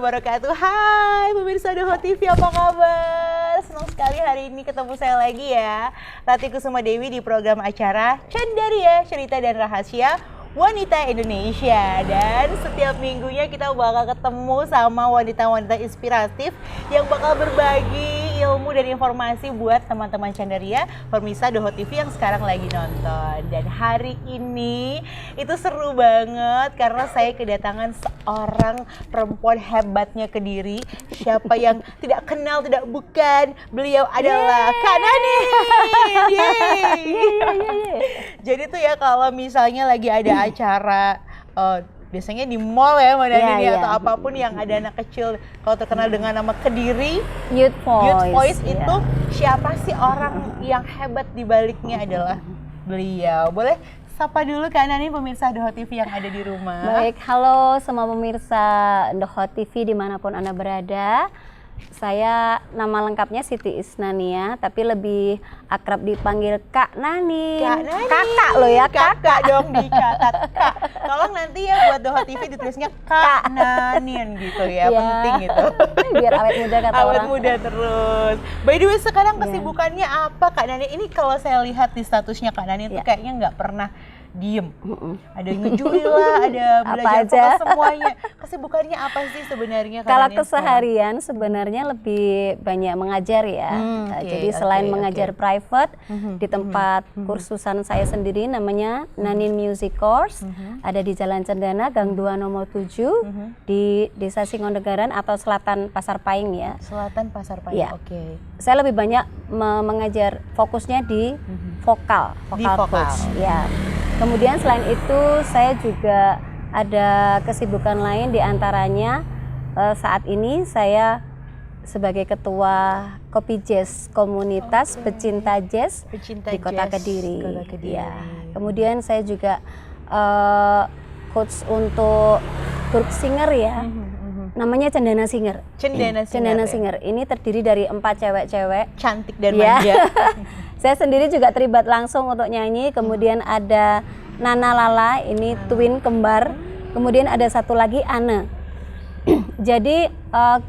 wabarakatuh. Hai pemirsa Doho TV, apa kabar? Senang sekali hari ini ketemu saya lagi ya, Rati Kusuma Dewi di program acara Cenderia, Cerita dan Rahasia Wanita Indonesia. Dan setiap minggunya kita bakal ketemu sama wanita-wanita inspiratif yang bakal berbagi ilmu dan informasi buat teman-teman Cenderia, pemirsa Doho TV yang sekarang lagi nonton. Dan hari ini itu seru banget karena saya kedatangan seorang perempuan hebatnya Kediri. Siapa yang tidak kenal, tidak bukan, beliau adalah Kak Nani. Jadi tuh ya kalau misalnya lagi ada acara biasanya di mall ya Mbak Nani atau apapun yang ada anak kecil, kalau terkenal dengan nama Kediri Youth Voice itu siapa sih orang yang hebat di baliknya adalah beliau. Boleh sapa dulu Kak Nani pemirsa Doho TV yang ada di rumah. Baik, halo semua pemirsa Doho TV dimanapun Anda berada. Saya nama lengkapnya Siti Isnania, tapi lebih akrab dipanggil Kak Nani. Kak Nani. Kakak lo ya, kakak dong dicatat. Kak, tolong nanti ya buat Doho TV ditulisnya Kak Nanin gitu ya, penting itu. Biar awet muda kata awet orang. muda terus. By the way sekarang kesibukannya apa Kak Nani? Ini kalau saya lihat di statusnya Kak Nani itu kayaknya nggak pernah diem. Ada ngejuli lah, ada belajar vokal semuanya. Kesibukannya apa sih sebenarnya? Kalau keseharian sebenarnya lebih banyak mengajar ya. Jadi selain mengajar private di tempat kursusan saya sendiri namanya Nanin Music Course, ada di Jalan Cendana Gang 2 nomor 7 di Desa Singonegaran atau Selatan Pasar Paing ya. Selatan Pasar Paing. Ya. Oke. Saya lebih banyak mengajar fokusnya di vokal coach ya. Kemudian selain itu saya juga ada kesibukan lain, diantaranya saat ini saya sebagai ketua Kopi Jazz Komunitas Pecinta Jazz di Kota Kediri. Ya. Kemudian saya juga coach untuk grup singer ya. Namanya Cendana Singer. Cendana Singer. Ini terdiri dari 4 cewek-cewek cantik dan manja. Saya sendiri juga terlibat langsung untuk nyanyi. Kemudian ada Nana Lala, ini twin kembar. Kemudian ada satu lagi Ana. Jadi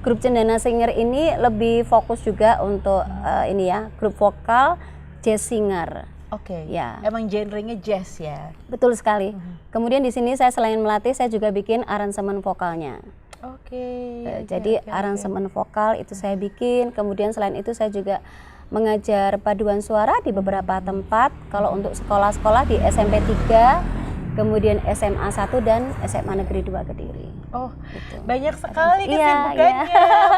grup Cendana Singer ini lebih fokus juga untuk ini ya, grup vokal jazz singer. Oke. Ya. Emang genrenya jazz ya. Betul sekali. Kemudian di sini saya selain melatih, saya juga bikin aransemen vokalnya. Jadi aransemen vokal itu saya bikin. Kemudian selain itu saya juga mengajar paduan suara di beberapa tempat. Kalau untuk sekolah-sekolah di SMP 3, kemudian SMA 1 dan SMA Negeri 2 Kediri. Oh, gitu. Banyak sekali kesibukannya.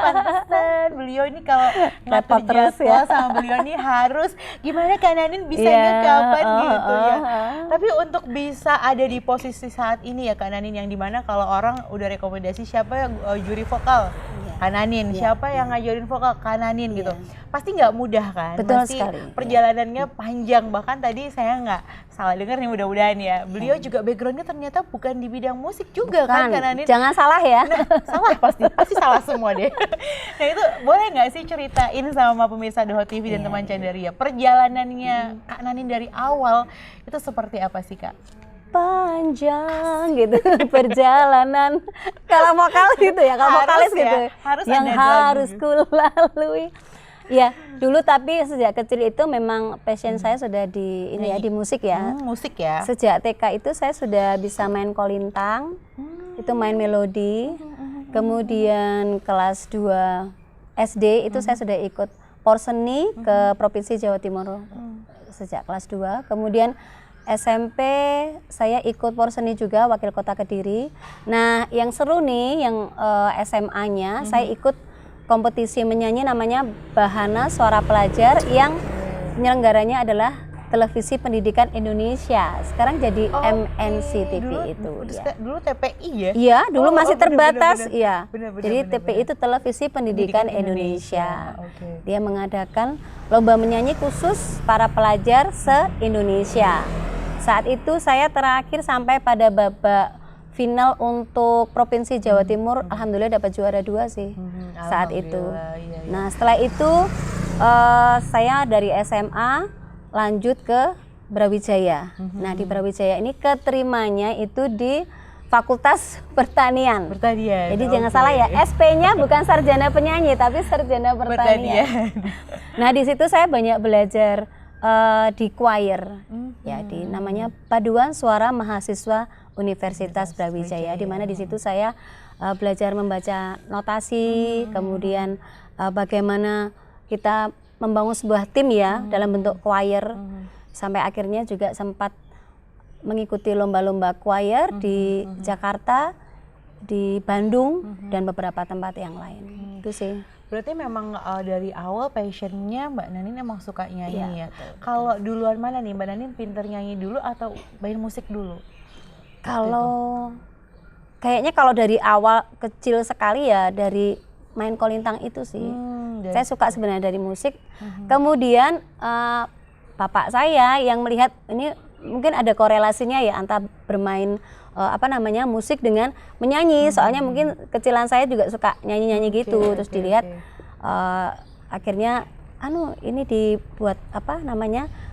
Pantesan beliau ini kalau ngatur jadwal sama beliau ini harus gimana Kak Nanin bisanya kapan gitu ya. Tapi untuk bisa ada di posisi saat ini ya Kak Nanin, yang dimana kalau orang udah rekomendasi siapa yang juri vokal, Kak Nanin, siapa yang ngajarin vokal, Kak Nanin gitu. Pasti nggak mudah kan? Betul pasti sekali. Perjalanannya panjang. Bahkan tadi saya nggak salah dengar nih, mudah-mudahan ya. Beliau juga backgroundnya ternyata bukan di bidang musik juga kan Kak Nanin? Jangan salah ya. Nah, salah pasti salah semua deh. Nah itu boleh nggak sih ceritain sama pemirsa Doho TV dan teman Cenderia perjalanannya Kak Nanin dari awal itu seperti apa sih Kak? Panjang gitu perjalanan kalau vokal gitu ya, kalau vokalis gitu yang harus kulalui. Ya, dulu tapi sejak kecil itu memang passion saya sudah di ini ya, di musik ya. Musik ya. Sejak TK itu saya sudah bisa main kolintang. Itu main melodi. Kemudian kelas 2 SD itu saya sudah ikut porseni ke Provinsi Jawa Timur sejak kelas 2. Kemudian SMP saya ikut porseni juga Wakil Kota Kediri. Nah, yang seru nih yang SMA-nya saya ikut kompetisi menyanyi namanya Bahana Suara Pelajar yang penyelenggaranya adalah Televisi Pendidikan Indonesia. Sekarang jadi MNC TV itu. Dulu TPI ya? Iya, dulu masih terbatas. Iya. Jadi TPI itu Televisi Pendidikan Indonesia. Dia mengadakan lomba menyanyi khusus para pelajar se-Indonesia. Saat itu saya terakhir sampai pada babak final untuk Provinsi Jawa Timur, alhamdulillah dapat juara 2 sih saat itu. Nah setelah itu saya dari SMA lanjut ke Brawijaya. Nah di Brawijaya ini keterimanya itu di Fakultas Pertanian. Pertanian. Jadi jangan salah ya, SP-nya bukan sarjana penyanyi tapi sarjana pertanian. Nah, di situ saya banyak belajar di choir. Ya, di namanya Paduan Suara Mahasiswa Universitas Brawijaya, di mana di situ saya belajar membaca notasi, kemudian bagaimana kita membangun sebuah tim ya dalam bentuk choir. Sampai akhirnya juga sempat mengikuti lomba-lomba choir di Jakarta, di Bandung, dan beberapa tempat yang lain. Itu sih. Berarti memang dari awal passionnya Mbak Nanin emang suka nyanyi ya? Betul. Kalau duluan mana nih, Mbak Nanin pinter nyanyi dulu atau main musik dulu? Kalau kayaknya kalau dari awal kecil sekali ya dari main kolintang itu sih. Saya suka sebenarnya dari musik. Kemudian bapak saya yang melihat ini mungkin ada korelasinya ya antara bermain musik dengan menyanyi. Soalnya mungkin kecilan saya juga suka nyanyi-nyanyi gitu. Terus dilihat akhirnya ini dibuat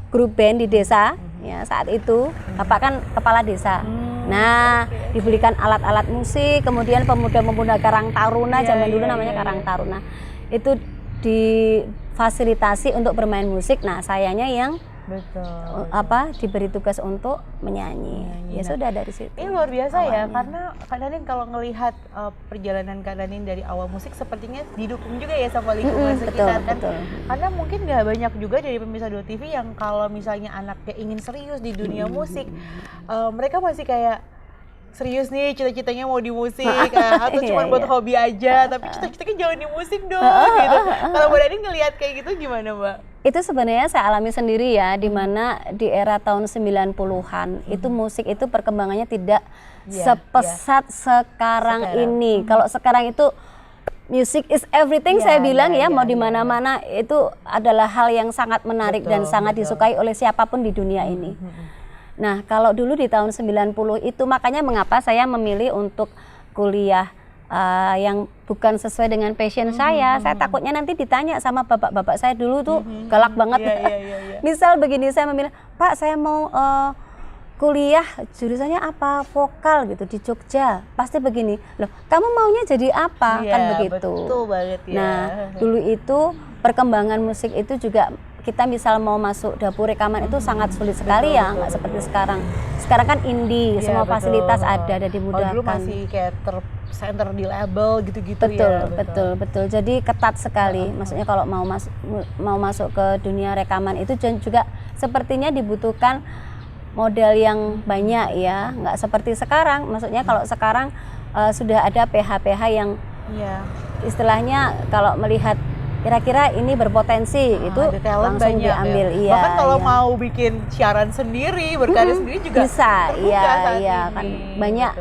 grup band di desa ya saat itu. Bapak kan kepala desa. Nah, dibelikan alat-alat musik, kemudian pemuda-pemuda Karang Taruna zaman dulu namanya Karang Taruna. Itu difasilitasi untuk bermain musik. Nah, sayanya yang diberi tugas untuk menyanyi. Ya sudah dari situ. Ini luar biasa awalnya. Ya, karena Kak Nanin kalau ngelihat perjalanan Kak Nanin dari awal musik sepertinya didukung juga ya sama lingkungan sekitar kan. Betul. Karena mungkin nggak banyak juga dari pemirsa Dua TV yang kalau misalnya anaknya ingin serius di dunia musik, mereka masih kayak serius nih cita-citanya mau di musik atau cuma buat hobi aja, tapi cita-citanya jangan di musik dong gitu. Kalau Mbak Nanin ngelihat kayak gitu gimana Mbak? Itu sebenarnya saya alami sendiri ya, di mana di era tahun 90-an itu musik itu perkembangannya tidak sepesat sekarang ini. Kalau sekarang itu music is everything, saya bilang mau di mana-mana itu adalah hal yang sangat menarik dan sangat disukai oleh siapapun di dunia ini. Nah, kalau dulu di tahun 90 itu makanya mengapa saya memilih untuk kuliah yang bukan sesuai dengan passion saya takutnya nanti ditanya sama bapak-bapak saya dulu tuh galak banget. Misal begini, saya memilih, Pak saya mau kuliah jurusannya apa, vokal gitu di Jogja, pasti begini, loh kamu maunya jadi apa, kan begitu. Betul banget ya. Nah, dulu itu perkembangan musik itu juga kita misal mau masuk dapur rekaman itu sangat sulit sekali nggak seperti sekarang. Sekarang kan indie, semua fasilitas ada dan dimudahkan. Dulu masih kayak center di label gitu-gitu ya. Betul. Jadi ketat sekali. Maksudnya kalau mau masuk ke dunia rekaman itu juga sepertinya dibutuhkan modal yang banyak ya. Nggak seperti sekarang. Maksudnya kalau sekarang sudah ada PH-PH yang istilahnya kalau melihat kira-kira ini berpotensi itu langsung banyak, diambil. Ya. Bahkan kalau mau bikin siaran sendiri, berkarya sendiri juga bisa. Iya kan banyak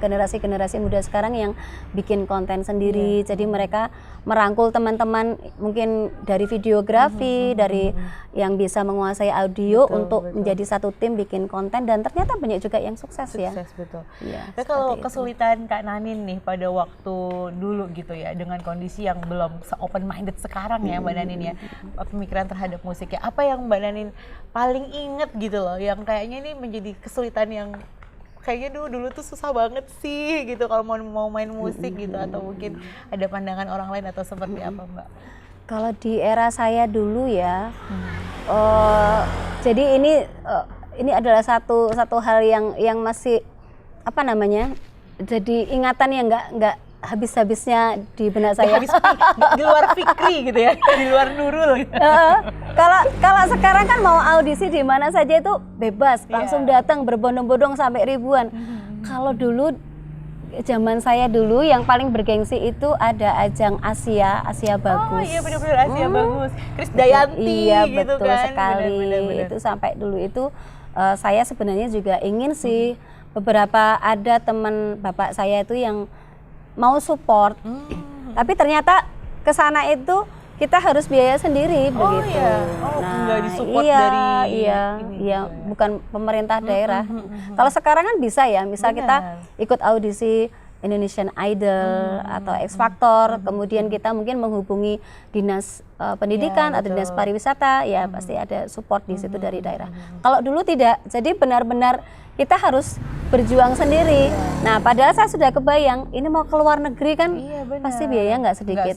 generasi-generasi muda sekarang yang bikin konten sendiri. Jadi mereka merangkul teman-teman mungkin dari videografi, dari yang bisa menguasai audio untuk menjadi satu tim bikin konten, dan ternyata banyak juga yang sukses ya. Betul. Ya, kalau kesulitan Kak Nanin nih pada waktu dulu gitu ya, dengan kondisi yang belum se-open minded sekarang ya Mbak Nanin ya, pemikiran terhadap musik ya, apa yang Mbak Nanin paling inget gitu loh, yang kayaknya ini menjadi kesulitan yang kayaknya dulu tuh susah banget sih gitu kalau mau main musik gitu, atau mungkin ada pandangan orang lain atau seperti apa Mbak? Kalau di era saya dulu ya, jadi ini adalah satu hal yang masih jadi ingatan yang nggak habis-habisnya di benak saya. Di luar Fikri gitu ya, di luar Nurul gitu. Kalau sekarang kan mau audisi di mana saja itu bebas, langsung datang berbondong-bondong sampai ribuan. Kalau dulu, zaman saya dulu yang paling bergengsi itu ada ajang Asia Bagus. Oh iya, benar-benar Asia Bagus. Krisdayanti gitu betul kan. Sekali. Bener. Itu sampai dulu itu saya sebenarnya juga ingin sih, beberapa ada teman bapak saya itu yang mau support, tapi ternyata ke sana itu kita harus biaya sendiri begitu. Nggak disupport dari bukan pemerintah daerah. Kalau sekarang kan bisa ya, misal kita ikut audisi Indonesian Idol atau X Factor, kemudian kita mungkin menghubungi dinas pendidikan atau dinas pariwisata, ya pasti ada support di situ dari daerah. Kalau dulu tidak, jadi benar-benar kita harus berjuang sendiri. Nah, padahal saya sudah kebayang ini mau ke luar negeri kan pasti biaya nggak sedikit.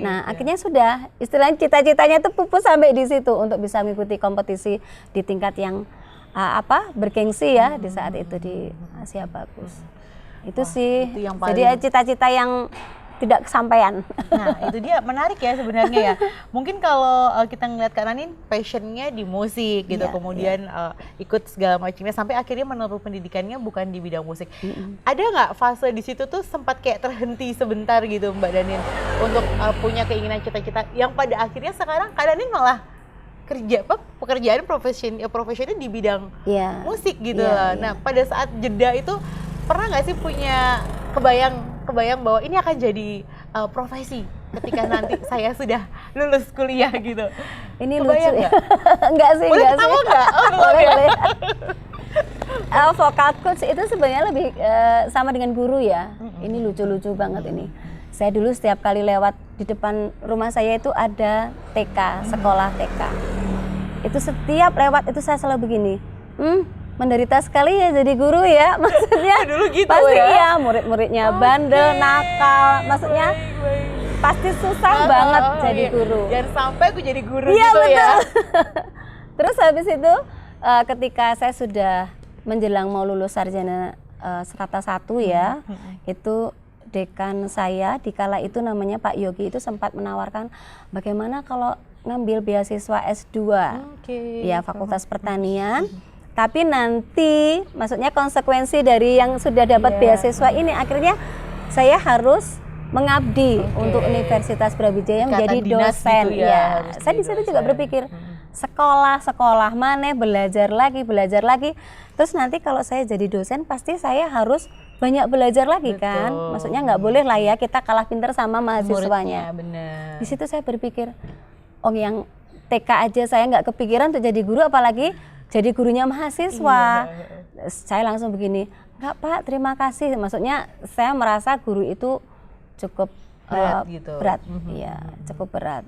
Nah, akhirnya sudah istilahnya cita-citanya itu pupus sampai di situ untuk bisa mengikuti kompetisi di tingkat yang bergengsi ya di saat itu di Asia Bagus. Itu sih. Itu yang paling... Jadi cita-cita yang tidak kesampaian. Nah, itu dia menarik ya sebenarnya ya. Mungkin kalau kita ngeliat Kak Nanin passionnya di musik gitu, kemudian ikut segala macamnya sampai akhirnya menempuh pendidikannya bukan di bidang musik. Ada nggak fase di situ tuh sempat kayak terhenti sebentar gitu Mbak Danin untuk punya keinginan cita-cita yang pada akhirnya sekarang Kak Nanin malah pekerjaan profesional di bidang musik gitu lah. Nah, pada saat jeda itu pernah nggak sih punya kebayang bahwa ini akan jadi profesi ketika nanti saya sudah lulus kuliah gitu? Ini lucu ya? Enggak sih, boleh enggak sih. Enggak? Boleh. Vokal coach itu sebenarnya lebih sama dengan guru ya. Ini lucu-lucu banget ini. Saya dulu setiap kali lewat di depan rumah saya itu ada TK, sekolah TK. Itu setiap lewat itu saya selalu begini. Menderita sekali ya jadi guru ya, maksudnya dulu gitu pasti ya, murid-muridnya bandel, nakal, maksudnya pasti susah banget jadi guru. Jangan sampai aku jadi guru gitu betul. Ya. Terus habis itu ketika saya sudah menjelang mau lulus sarjana strata 1 ya, itu dekan saya di kala itu namanya Pak Yogi itu sempat menawarkan bagaimana kalau ngambil beasiswa S2 ya Fakultas Pertanian. Tapi nanti, maksudnya konsekuensi dari yang sudah dapat beasiswa ini, akhirnya saya harus mengabdi untuk Universitas Brawijaya menjadi dosen. Gitu ya, saya di situ juga berpikir, sekolah mana belajar lagi. Terus nanti kalau saya jadi dosen, pasti saya harus banyak belajar lagi kan. Maksudnya nggak boleh lah ya kita kalah pinter sama mahasiswanya. Bener. Di situ saya berpikir, yang TK aja saya nggak kepikiran untuk jadi guru, apalagi jadi gurunya mahasiswa. Saya langsung begini, enggak Pak, terima kasih. Maksudnya saya merasa guru itu cukup berat, ya cukup berat.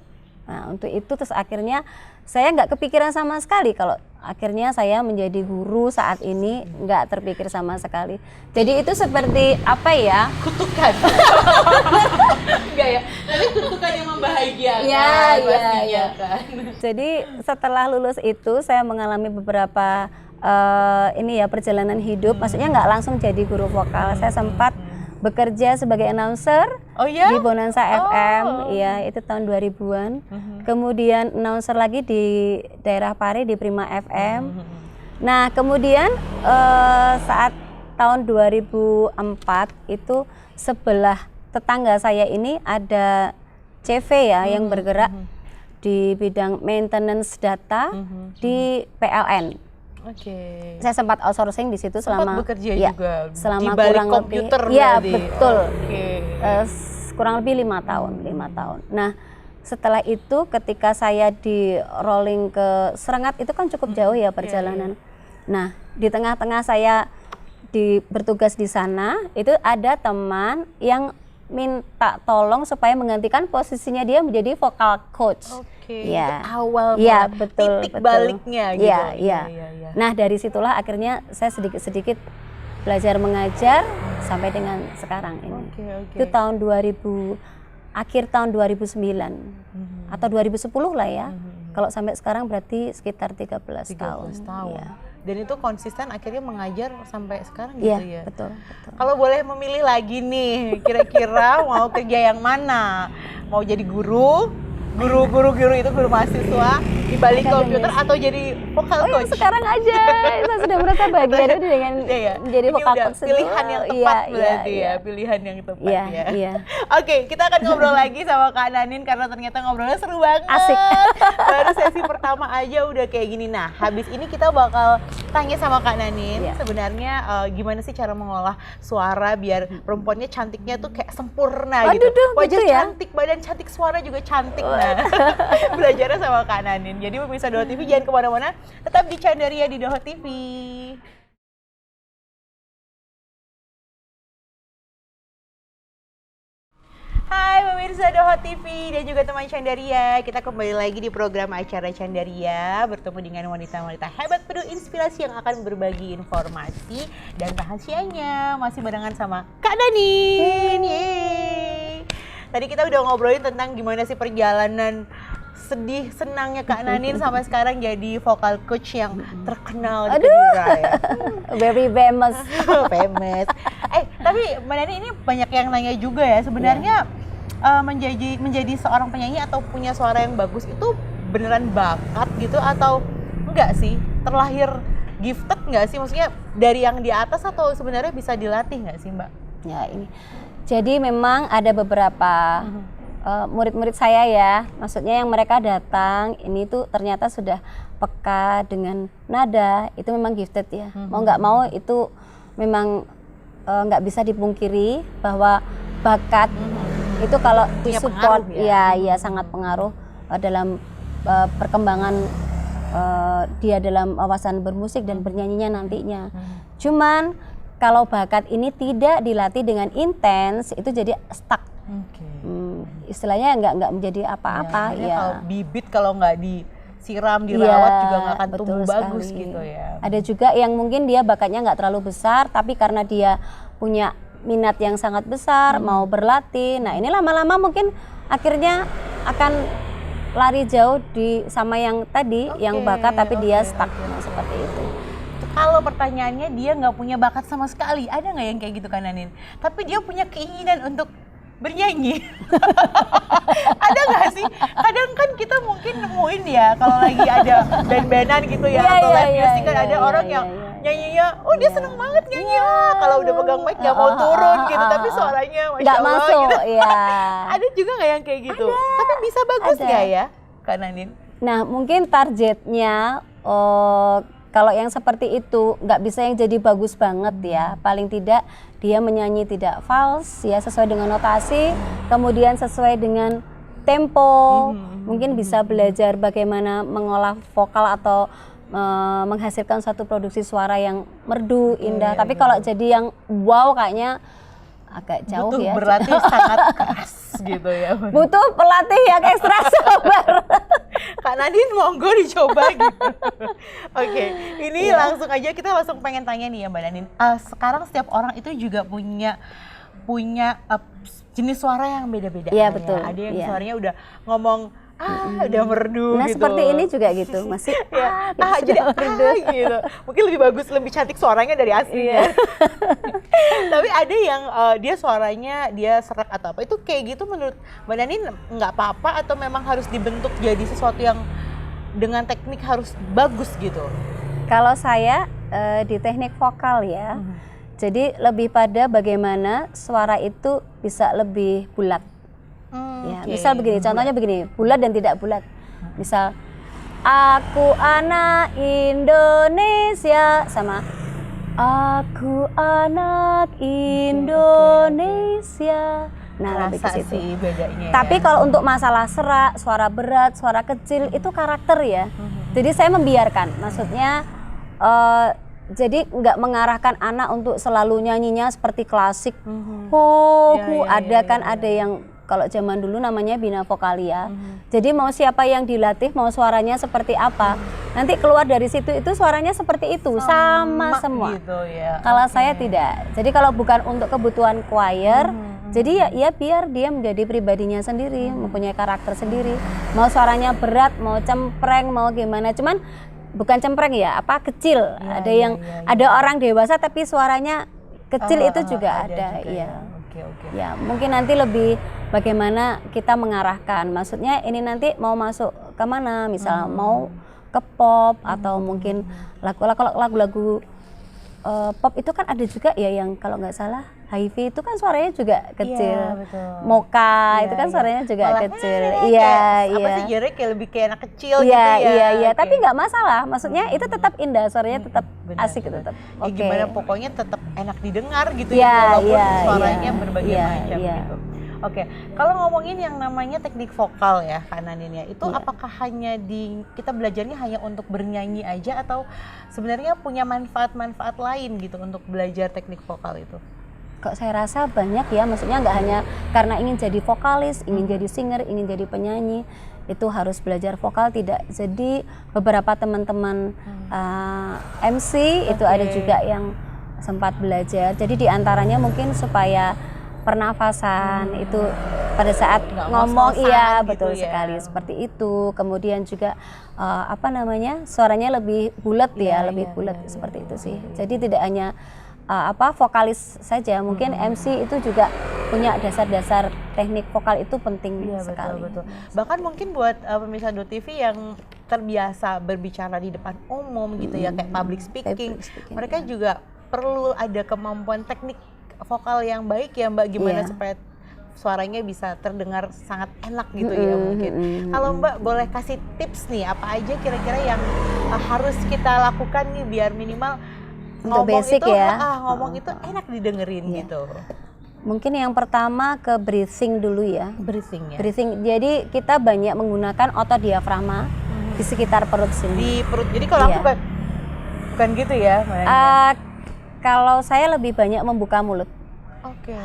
Nah untuk itu terus akhirnya saya nggak kepikiran sama sekali kalau akhirnya saya menjadi guru saat ini, nggak terpikir sama sekali. Jadi itu seperti apa ya? Kutukan. Enggak ya, tapi kutukan yang membahagiakan. Iya. Kan. Jadi setelah lulus itu saya mengalami beberapa perjalanan hidup. Maksudnya nggak langsung jadi guru vokal. Saya sempat bekerja sebagai announcer di Bonanza FM, ya itu tahun 2000-an. Kemudian announcer lagi di daerah Pare di Prima FM. Nah kemudian saat tahun 2004 itu sebelah tetangga saya ini ada CV ya yang bergerak di bidang maintenance data di PLN. Saya sempat outsourcing di situ selama bekerja juga selama di kurang komputer lebih berarti. Betul. Kurang lebih 5 tahun. Nah, setelah itu ketika saya di rolling ke Serengat itu kan cukup jauh ya perjalanan. Nah, di tengah-tengah saya bertugas di sana, itu ada teman yang minta tolong supaya menggantikan posisinya dia menjadi vocal coach. Ya. Awal betul. baliknya gitu. Iya. Nah dari situlah akhirnya saya sedikit belajar mengajar sampai dengan sekarang ini. Itu tahun 2000, akhir tahun 2009 atau 2010 lah ya. Kalau sampai sekarang berarti sekitar 13 tahun. Ya. Dan itu konsisten akhirnya mengajar sampai sekarang gitu ya? Betul. Kalau boleh memilih lagi nih, kira-kira mau kerja yang mana? Mau jadi guru itu guru mahasiswa di balik komputer atau jadi vocal coach? Sekarang aja, saya sudah merasa bahagia dengan menjadi vocal coach. Pilihan yang tepat berarti ya, pilihan yang tepat ya. Oke, kita akan ngobrol lagi sama Kak Nanin karena ternyata ngobrolnya seru banget. Asik. Baru sesi pertama aja udah kayak gini. Nah, habis ini kita bakal tanya sama Kak Nanin sebenarnya gimana sih cara mengolah suara biar perempuannya cantiknya tuh kayak sempurna gitu. Wajah cantik, badan cantik, suara juga cantik. Belajarnya sama Kak Nanin. Jadi pemirsa Doho TV jangan kemana-mana, tetap di Candaria di Doho TV. Hai pemirsa Doho TV dan juga teman Candaria. Kita kembali lagi di program acara Candaria bertemu dengan wanita-wanita hebat penuh inspirasi yang akan berbagi informasi dan rahasianya. Masih barengan sama Kak Danin. Yeay. Tadi kita udah ngobrolin tentang gimana sih perjalanan sedih senangnya Kak Nanin sampai sekarang jadi vokal coach yang terkenal di Kediri ya. Very famous. Famous. Tapi Mbak Nanin ini banyak yang nanya juga ya sebenarnya menjadi seorang penyanyi atau punya suara yang bagus itu beneran bakat gitu atau enggak sih? Terlahir gifted enggak sih? Maksudnya dari yang di atas atau sebenarnya bisa dilatih enggak sih Mbak? Ya ini. Jadi memang ada beberapa murid-murid saya ya, maksudnya yang mereka datang ini tuh ternyata sudah peka dengan nada, itu memang gifted ya. Mau nggak mau itu memang nggak bisa dipungkiri bahwa bakat itu kalau disupport ya sangat pengaruh dalam perkembangan dia dalam wawasan bermusik dan bernyanyinya nantinya. Cuman kalau bakat ini tidak dilatih dengan intens itu jadi stuck. Istilahnya nggak menjadi apa-apa ya. Kalau bibit kalau nggak disiram dirawat juga nggak akan tumbuh bagus gitu ya. Ada juga yang mungkin dia bakatnya nggak terlalu besar tapi karena dia punya minat yang sangat besar mau berlatih. Nah ini lama-lama mungkin akhirnya akan lari jauh sama yang tadi yang bakat tapi dia stuck seperti itu. Kalau pertanyaannya dia nggak punya bakat sama sekali, ada nggak yang kayak gitu kan Nanin? Tapi dia punya keinginan untuk bernyanyi. Ada nggak sih? Kadang kan kita mungkin nemuin ya kalau lagi ada band-bandan gitu ya atau live music kan ada orang yang nyanyinya, oh dia seneng banget nyanyi kalau udah pegang mic nggak mau turun gitu, tapi suaranya masya Allah masuk, gitu. Ya. Ada juga nggak yang kayak gitu? Tapi bisa bagus nggak ya, Kak Nanin? Nah mungkin targetnya kalau yang seperti itu nggak bisa yang jadi bagus banget ya, paling tidak dia menyanyi tidak fals ya sesuai dengan notasi, kemudian sesuai dengan tempo, mungkin bisa belajar bagaimana mengolah vokal atau menghasilkan satu produksi suara yang merdu, indah. Tapi kalau jadi yang wow kayaknya agak jauh butuh ya. Berlatih sangat keras gitu ya. Butuh pelatih yang ekstra sabar. Kak Nadine monggo dicoba gitu. Oke, ini langsung aja kita langsung pengen tanya nih ya Mbak Nadine. Sekarang setiap orang itu juga punya jenis suara yang beda-beda. Iya betul. Ada yang suaranya udah ngomong udah merdu nah, gitu. Seperti ini juga gitu, masih jadi gitu. Mungkin lebih bagus, lebih cantik suaranya dari aslinya. Tapi ada yang dia suaranya dia serak atau apa, itu kayak gitu menurut Mbak Nanin nggak apa-apa atau memang harus dibentuk jadi sesuatu yang dengan teknik harus bagus gitu? Kalau saya di teknik vokal ya, jadi lebih pada bagaimana suara itu bisa lebih bulat. Ya, misal begini, contohnya begini, bulat dan tidak bulat. Misal, aku anak Indonesia sama aku anak Indonesia. Nah, lebih ke situ. Bedanya. Tapi kalau untuk masalah serak, suara berat, suara kecil itu karakter ya. Jadi saya membiarkan, maksudnya jadi nggak mengarahkan anak untuk selalu nyanyinya seperti klasik. Ada yang kalau zaman dulu namanya bina vokalia. Jadi mau siapa yang dilatih, mau suaranya seperti apa, nanti keluar dari situ itu suaranya seperti itu, sama semua. Gitu ya. Kalau saya tidak. Jadi kalau bukan untuk kebutuhan choir, jadi ya biar dia menjadi pribadinya sendiri, mempunyai karakter sendiri. Mau suaranya berat, mau cempreng, mau gimana. Cuman bukan cempreng ya, kecil. Ada orang dewasa tapi suaranya kecil itu juga ada. Iya. Ya, mungkin nanti lebih bagaimana kita mengarahkan. Maksudnya ini nanti mau masuk ke mana? Misal mau ke pop atau mungkin lagu-lagu pop itu kan ada juga ya yang kalau nggak salah Hifi itu kan suaranya juga kecil. Mocha itu kan suaranya juga kecil. Apa sih Jerry kayak lebih kayak anak kecil gitu ya. Iya. Tapi nggak masalah. Maksudnya itu tetap indah, suaranya tetap asik tetap. Gimana pokoknya tetap enak didengar gitu ya walaupun suaranya berbagai macam gitu. Oke, kalau ngomongin yang namanya teknik vokal ya Kak Nanin ya, itu apakah hanya kita belajarnya hanya untuk bernyanyi aja atau sebenarnya punya manfaat-manfaat lain gitu untuk belajar teknik vokal itu? Kok saya rasa banyak ya, maksudnya nggak hanya karena ingin jadi vokalis, ingin jadi singer, ingin jadi penyanyi, itu harus belajar vokal tidak. Jadi beberapa teman-teman MC itu ada juga yang sempat belajar. Jadi diantaranya mungkin supaya pernafasan itu pada saat ngomong, iya betul gitu sekali seperti itu. Kemudian juga suaranya lebih bulat lebih bulat seperti itu sih. Jadi tidak hanya vokalis saja, mungkin MC itu juga punya dasar-dasar teknik vokal itu penting sekali. Betul. Bahkan mungkin buat pemirsa TV yang terbiasa berbicara di depan umum gitu ya, kayak public speaking, mereka juga perlu ada kemampuan teknik vokal yang baik ya Mbak, gimana supaya suaranya bisa terdengar sangat enak gitu ya mungkin. Kalau Mbak boleh kasih tips nih, apa aja kira-kira yang harus kita lakukan nih biar minimal untuk ngomong basic itu, ya. Ngomong itu enak didengerin gitu. Mungkin yang pertama ke breathing dulu ya. Breathing ya. Breathing. Jadi kita banyak menggunakan otot diafragma di sekitar perut sini. Di perut. Jadi kalau aku bukan gitu ya. Kalau saya lebih banyak membuka mulut. Oke.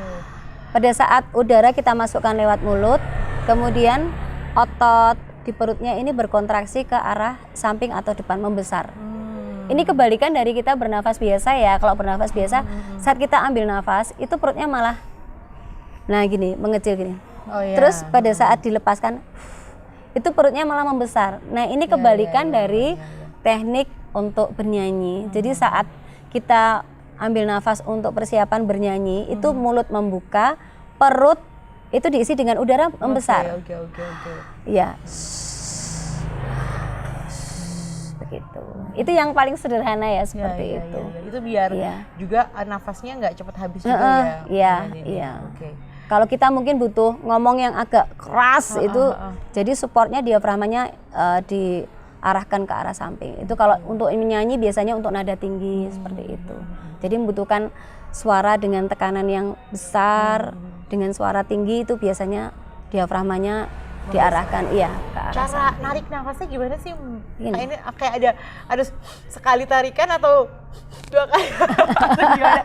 Pada saat udara kita masukkan lewat mulut, kemudian otot di perutnya ini berkontraksi ke arah samping atau depan, membesar. Ini kebalikan dari kita bernafas biasa ya. Kalau bernafas biasa, saat kita ambil nafas, itu perutnya malah gini, mengecil gini. Terus pada saat dilepaskan, itu perutnya malah membesar. Nah, ini kebalikan dari teknik untuk bernyanyi. Jadi saat kita ambil nafas untuk persiapan bernyanyi, itu mulut membuka, perut itu diisi dengan udara membesar. Oke. Ya. Begitu. Itu yang paling sederhana ya, seperti itu. Itu biar juga nafasnya nggak cepat habis juga ya. Iya. Okay. Kalau kita mungkin butuh ngomong yang agak keras jadi supportnya diafragmanya diarahkan ke arah samping. Itu kalau untuk menyanyi biasanya untuk nada tinggi seperti itu. Jadi membutuhkan suara dengan tekanan yang besar, dengan suara tinggi itu biasanya diafragmanya diarahkan ke arah cara samping. Narik nafasnya gimana sih? Ini kayak ada sekali tarikan atau 2 kali atau gimana?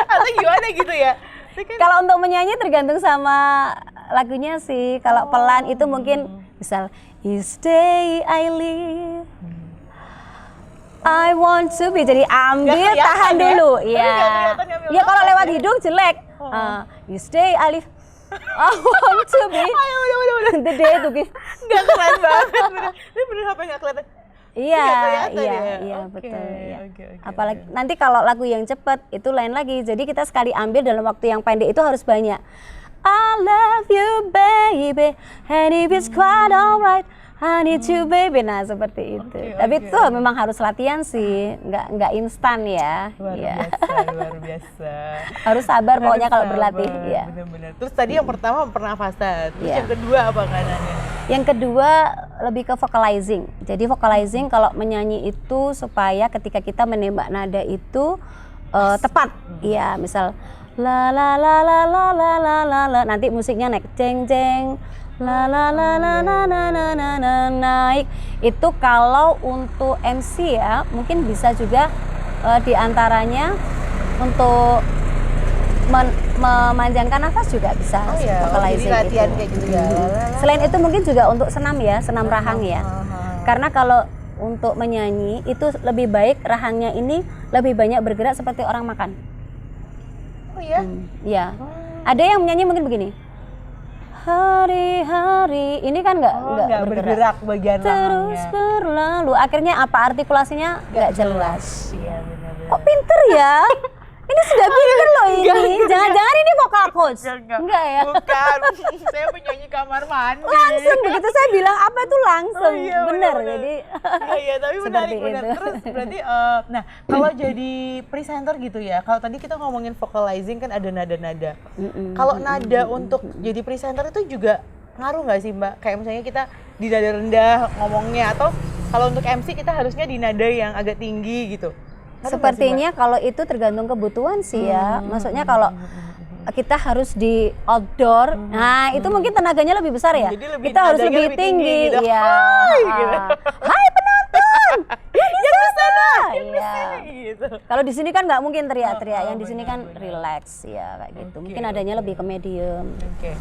Atau gimana gitu ya? Kalau untuk menyanyi tergantung sama lagunya sih. Kalau pelan itu mungkin misal Each day I live I want to be, jadi ambil tahan dulu. Iya. Ya kalau lewat hidung jelek. Each day I live I want to be the day to give. Gak keren banget, ini bener apa gak kelihatan? Iya, betul. Ya. Apalagi nanti kalau lagu yang cepat itu lain lagi. Jadi kita sekali ambil dalam waktu yang pendek itu harus banyak. I love you baby, and if it's quite alright, I need you baby. Nah seperti itu. Tapi itu memang harus latihan sih, nggak instan ya. Luar biasa. Harus sabar pokoknya kalau berlatih. Ya. Benar-benar. Terus tadi yang pertama pernafasan. Terus yang kedua apa kanannya? Yang kedua lebih ke vocalizing. Jadi vocalizing kalau menyanyi itu supaya ketika kita menembak nada itu tepat. Iya, misal la la la la la la la la la, nanti musiknya naik jeng jeng la la la la la la la la la, naik. Itu kalau untuk MC ya mungkin bisa juga diantaranya untuk memanjangkan nafas juga bisa. Vocalizing latihan kayak gitu ya. Selain itu mungkin juga untuk senam ya, senam rahang ya. Karena kalau untuk menyanyi itu lebih baik rahangnya ini lebih banyak bergerak seperti orang makan. Oh iya? Iya. Ada yang menyanyi mungkin begini. Hari-hari ini kan nggak bergerak bagian terus rahangnya. Berlalu. Akhirnya apa artikulasinya nggak jelas. Iya benar-benar. Kok pinter ya? Ini sudah pinter loh ini. Jangan-jangan ini vokal coach? Enggak ya? Bukan. Saya penyanyi kamar mandi. Langsung begitu saya bilang apa itu langsung. Bener. Jadi. Iya tapi menarik benar. Terus berarti nah kalau jadi presenter gitu ya. Kalau tadi kita ngomongin vocalizing kan ada nada-nada. Kalau nada untuk jadi presenter itu juga ngaruh nggak sih Mbak? Kayak misalnya kita di nada rendah ngomongnya, atau kalau untuk MC kita harusnya di nada yang agak tinggi gitu. Sepertinya kalau itu tergantung kebutuhan sih ya. Maksudnya kalau kita harus di outdoor, nah itu mungkin tenaganya lebih besar ya. Kita harus lebih tinggi. Gitu. Ya. Hai, gitu. Hai penonton, ya di sana. Iya. gitu. Kalau di sini kan nggak mungkin teriak-teriak, yang di sini kan relax ya kayak gitu. Mungkin adanya lebih ke medium. Oke.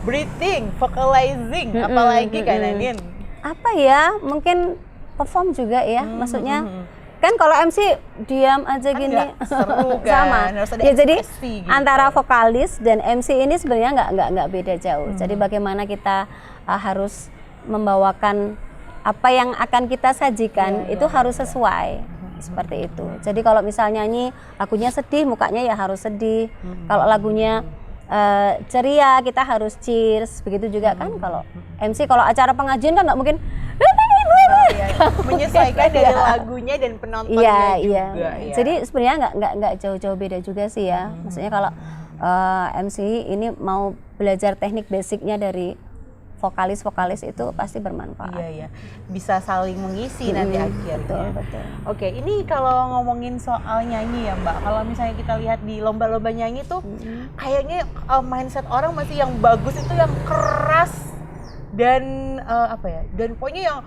Breathing, vocalizing, apalagi Kak Nanin? Apa ya? Mungkin perform juga ya, maksudnya. Kan kalau MC diam aja Kan gini nggak seru kan, sama. harus ada Ya jadi ekspresi gitu. antara vokalis dan MC ini sebenarnya nggak beda jauh. Jadi bagaimana kita harus membawakan apa yang akan kita sajikan itu harus sesuai seperti itu. Jadi kalau misalnya nyanyi lagunya sedih, mukanya ya harus sedih. Kalau lagunya ceria, kita harus cheers. Begitu juga kan kalau MC, kalau acara pengajian kan nggak mungkin menyesuaikan dari lagunya dan penontonnya juga. Ya. Jadi sebenarnya nggak jauh-jauh beda juga sih ya. Maksudnya kalau MC ini mau belajar teknik basicnya dari vokalis itu pasti bermanfaat. Iya. Bisa saling mengisi nanti akhirnya. Betul. Oke, ini kalau ngomongin soal nyanyi ya Mbak. Kalau misalnya kita lihat di lomba-lomba nyanyi tuh kayaknya mindset orang masih yang bagus itu yang keras dan dan pokoknya yang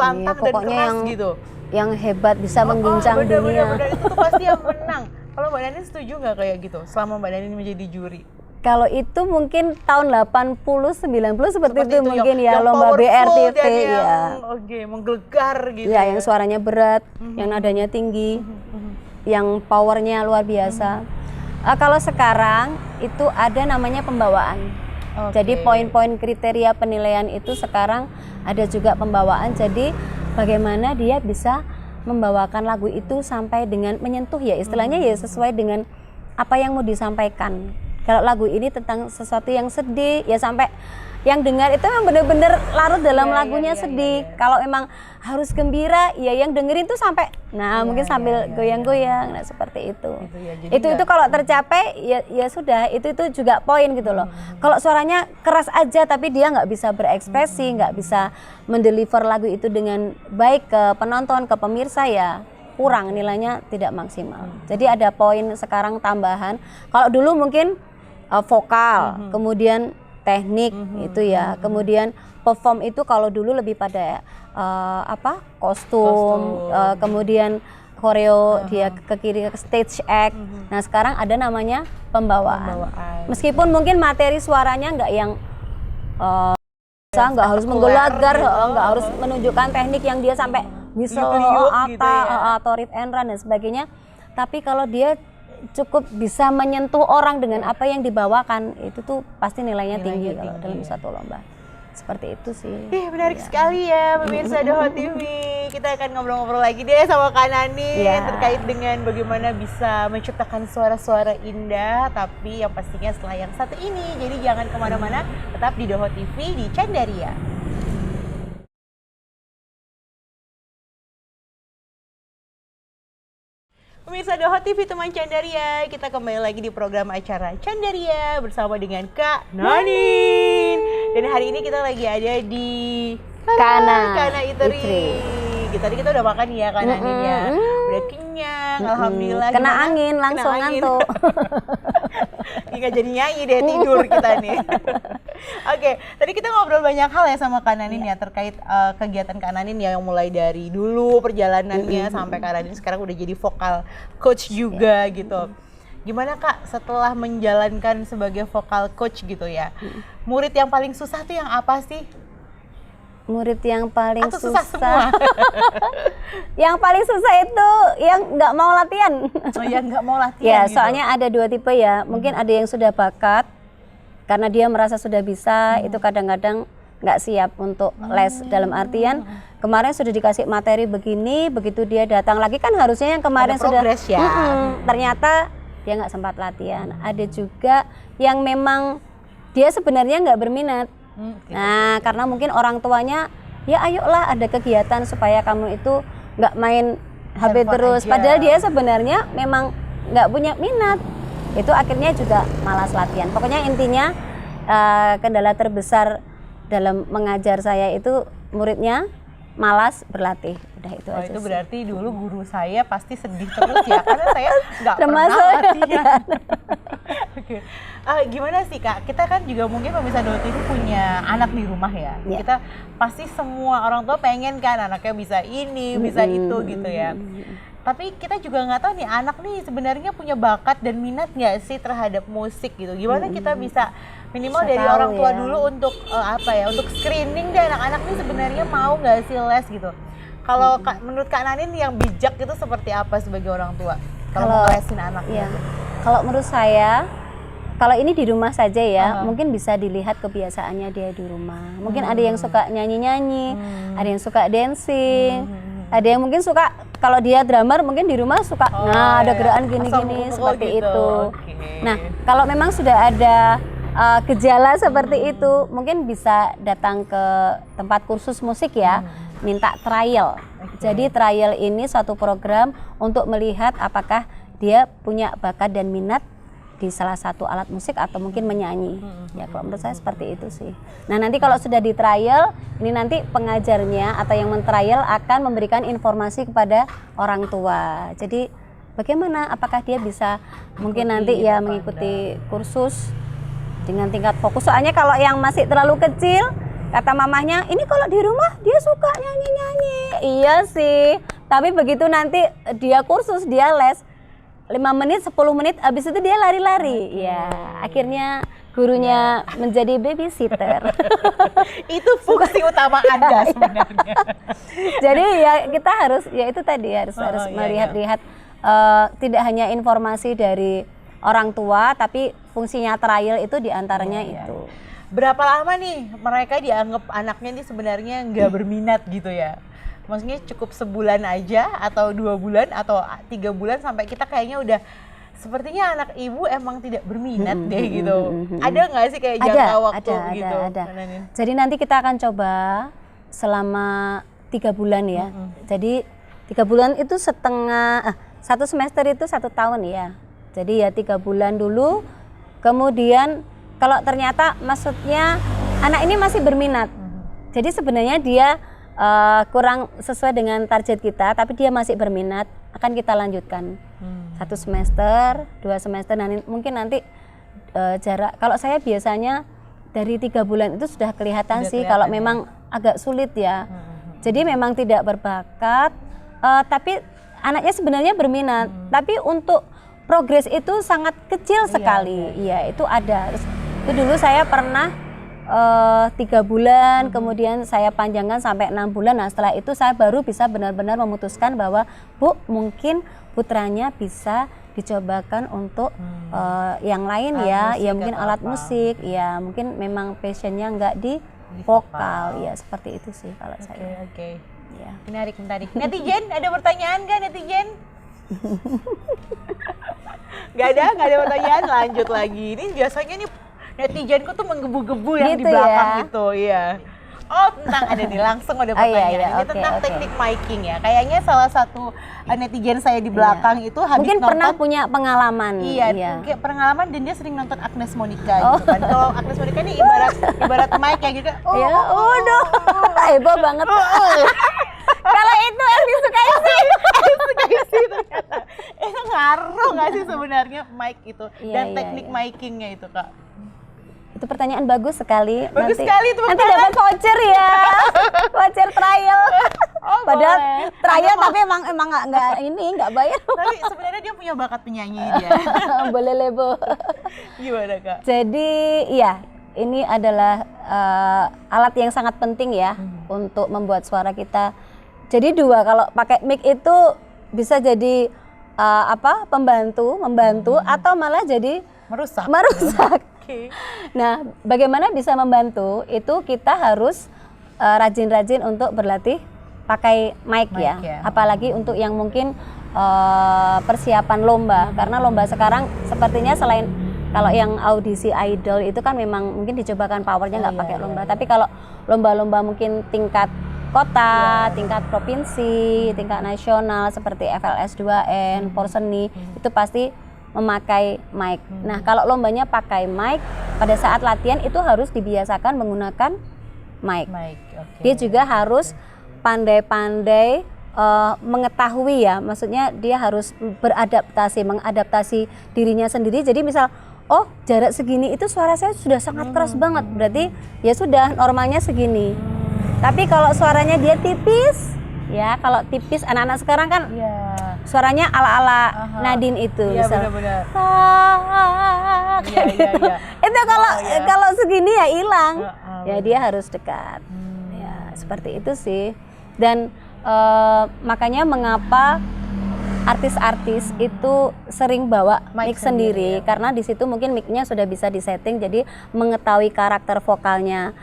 lantang dan keras yang, gitu. Yang hebat bisa mengguncang dunia. Bener, itu tuh pasti yang menang. Kalau Mbak Nanin setuju nggak kayak gitu selama Mbak Nanin menjadi juri? Kalau itu mungkin tahun 80 90 seperti itu mungkin yang lomba BRTV ya. Oke, menggelegar gitu. Ya, yang suaranya berat, yang nadanya tinggi, yang powernya luar biasa. Kalau sekarang itu ada namanya pembawaan. Jadi poin-poin kriteria penilaian itu sekarang ada juga pembawaan. Jadi bagaimana dia bisa membawakan lagu itu sampai dengan menyentuh ya, istilahnya ya sesuai dengan apa yang mau disampaikan. Kalau lagu ini tentang sesuatu yang sedih ya sampai yang dengar itu memang benar-benar larut dalam lagunya sedih. Kalau emang harus gembira ya yang dengerin tuh sampai mungkin sambil goyang-goyang seperti itu. Gitu ya, itu kalau tercapai ya sudah itu juga poin gitu loh. Kalau suaranya keras aja tapi dia nggak bisa berekspresi, nggak bisa mendeliver lagu itu dengan baik ke penonton, ke pemirsa ya kurang, nilainya tidak maksimal. Jadi ada poin sekarang tambahan. Kalau dulu mungkin vokal, kemudian teknik itu ya, kemudian perform itu kalau dulu lebih pada kostum. Kemudian koreo, dia ke kiri ke stage act. Nah sekarang ada namanya pembawaan. Meskipun mungkin materi suaranya nggak yang nggak harus menggelagar, nggak harus menunjukkan teknik yang dia sampai whistle atau rip and run dan sebagainya. Tapi kalau dia cukup bisa menyentuh orang dengan apa yang dibawakan, itu tuh pasti nilainya tinggi kalau dalam satu lomba. Seperti itu sih. Menarik sekali ya pemirsa The Hot TV. Kita akan ngobrol-ngobrol lagi deh sama Kak Nanin terkait dengan bagaimana bisa menciptakan suara-suara indah, tapi yang pastinya setelah yang satu ini. Jadi jangan kemana-mana, tetap di The Hot TV di Candaria. Pemirsa The Hot TV teman Candaria, kita kembali lagi di program acara Candaria bersama dengan Kak Nanin. Dan hari ini kita lagi ada di Kana Eatery. Tadi kita udah makan ya Kak Nanin ya. Udah kenyang, alhamdulillah. Kena angin langsung ngantuk. Nggak jadi nyanyi deh, tidur kita nih. Oke, tadi kita ngobrol banyak hal ya sama Kak Nanin ya terkait kegiatan Kak Nanin ya, yang mulai dari dulu perjalanannya sampai Kak Nanin sekarang udah jadi vokal coach juga gitu. Gimana Kak setelah menjalankan sebagai vokal coach gitu ya? Murid yang paling susah tuh yang apa sih? Murid yang paling atau susah semua? Yang paling susah itu yang nggak mau latihan. Oh ya, nggak mau latihan ya, gitu. Soalnya ada dua tipe ya. Mungkin ada yang sudah bakat karena dia merasa sudah bisa, itu kadang-kadang nggak siap untuk les. Dalam artian kemarin sudah dikasih materi begini, begitu dia datang lagi kan harusnya yang kemarin ada sudah ya. Ternyata dia nggak sempat latihan. Ada juga yang memang dia sebenarnya nggak berminat. Nah, karena mungkin orang tuanya, ya ayolah ada kegiatan supaya kamu itu nggak main HP terus. Aja. Padahal dia sebenarnya memang nggak punya minat. Itu akhirnya juga malas latihan. Pokoknya intinya kendala terbesar dalam mengajar saya itu muridnya malas berlatih. Udah itu aja. Itu sih. berarti dulu guru saya pasti sedih terus ya, karena saya nggak pernah latihan. Oke. Gimana sih Kak? Kita kan juga mungkin pemirsa The Hot TV punya anak di rumah ya. Kita pasti semua orang tua pengen kan anaknya bisa ini, bisa itu gitu ya. Tapi kita juga nggak tahu nih anak nih sebenarnya punya bakat dan minat nggak sih terhadap musik gitu. Gimana kita bisa minimal Bisa dari tahu orang tua ya. dulu untuk untuk screening deh anak-anak nih sebenarnya mau nggak sih les gitu. Kalau menurut Kak Nanin yang bijak itu seperti apa sebagai orang tua? Kalau mau lesin anaknya? Iya. Kalau menurut saya, kalau ini di rumah saja ya, mungkin bisa dilihat kebiasaannya dia di rumah. Mungkin ada yang suka nyanyi-nyanyi, ada yang suka dancing, ada yang mungkin suka kalau dia drummer mungkin di rumah suka ada gerakan gini-gini seperti gitu. itu. Okay. Nah, kalau memang sudah ada gejala seperti itu, mungkin bisa datang ke tempat kursus musik ya, minta trial. Jadi trial ini suatu program untuk melihat apakah dia punya bakat dan minat di salah satu alat musik atau mungkin menyanyi. Ya kalau menurut saya seperti itu sih. Nah nanti kalau sudah di trial, ini nanti pengajarnya atau yang men-trial akan memberikan informasi kepada orang tua. Jadi bagaimana, apakah dia bisa mungkin nanti ya mengikuti kursus dengan tingkat fokus. Soalnya kalau yang masih terlalu kecil, kata mamahnya, ini kalau di rumah dia suka nyanyi-nyanyi. Iya sih, tapi begitu nanti dia kursus, dia les 5 menit, 10 menit, habis itu dia lari-lari. Ya, akhirnya gurunya menjadi babysitter. Itu fungsi utama Anda sebenarnya. Jadi ya kita harus, ya itu tadi harus melihat-lihat tidak hanya informasi dari orang tua, tapi fungsinya trial itu diantaranya itu. Berapa lama nih mereka dianggap anaknya ini sebenarnya nggak berminat gitu ya? Maksudnya cukup sebulan aja atau 2 bulan atau 3 bulan sampai kita kayaknya udah sepertinya anak ibu emang tidak berminat deh gitu. Ada nggak sih kayak jangka waktu gitu? Ada. Jadi nanti kita akan coba selama 3 bulan ya. Jadi 3 bulan itu satu semester itu 1 tahun ya. Jadi ya 3 bulan dulu. Kemudian kalau ternyata maksudnya anak ini masih berminat. Jadi sebenarnya dia kurang sesuai dengan target kita, tapi dia masih berminat, akan kita lanjutkan 1 semester, 2 semester, mungkin nanti jarak. Kalau saya biasanya dari 3 bulan itu sudah kelihatan sih kalau memang agak sulit ya. Jadi memang tidak berbakat, tapi anaknya sebenarnya berminat, tapi untuk progres itu sangat kecil sekali. Iya, itu ada. Terus, itu dulu saya pernah 3 bulan, kemudian saya panjangkan sampai 6 bulan. Nah setelah itu saya baru bisa benar-benar memutuskan bahwa Bu, mungkin putranya bisa dicobakan untuk yang lain ya mungkin alat musik, ya mungkin memang passionnya nggak di vokal, ya seperti itu sih kalau saya. Oke. Ya. Menarik. Netizen, ada pertanyaan nggak netizen? Nggak ada pertanyaan, lanjut lagi. Ini biasanya nih netizenku tuh menggebu-gebu yang di Gitu belakang ya? gitu, iya. Oh, tentang ada nih, langsung ada pertanyaan. Ini tentang teknik miking ya. Kayaknya salah satu netizen saya di belakang itu habis mungkin nonton, pernah punya pengalaman. Iya, mungkin pengalaman, dan dia sering nonton Agnes Monica gitu kan. Kalau Agnes Monica ini ibarat mic ya gitu. Heboh banget. Kalau itu yang disukai sih. Ternyata itu ngaruh nggak sih sebenarnya mic itu dan teknik micingnya itu Kak? Itu pertanyaan bagus sekali. Bagus sekali tuh. Nanti dapat voucher ya, voucher trial. Padahal boleh. trial tapi emang nggak bayar. Tapi sebenarnya dia punya bakat penyanyi dia. Boleh lebo. Gimana Kak? Jadi iya, ini adalah alat yang sangat penting ya untuk membuat suara kita. Jadi 2, kalau pakai mic itu bisa jadi membantu atau malah jadi Merusak. Okay. Nah, bagaimana bisa membantu? Itu kita harus rajin-rajin untuk berlatih pakai mic ya. Apalagi untuk yang mungkin persiapan lomba. Karena lomba sekarang sepertinya selain kalau yang audisi idol itu kan memang mungkin dicobakan powernya nggak pakai lomba. Tapi kalau lomba-lomba mungkin tingkat kota, tingkat provinsi, tingkat nasional seperti FLS 2N, Porseni, itu pasti memakai mic. Nah, kalau lombanya pakai mic, pada saat latihan itu harus dibiasakan menggunakan mic. Dia juga harus pandai-pandai mengetahui ya, maksudnya dia harus mengadaptasi dirinya sendiri. Jadi misal, oh jarak segini itu suara saya sudah sangat keras banget, berarti ya sudah normalnya segini. Tapi kalau suaranya dia tipis, ya kalau tipis anak-anak sekarang kan suaranya ala-ala Nadine itu. Iya, misal, benar-benar. kayak Iya, gitu. iya. Itu kalau Oh, iya. kalau segini ya hilang. Ya benar. dia harus dekat. Ya seperti itu sih. Dan makanya mengapa artis-artis itu sering bawa Mic mic sendiri sendiri, ya. karena di situ mungkin mic-nya sudah bisa disetting, jadi mengetahui karakter vokalnya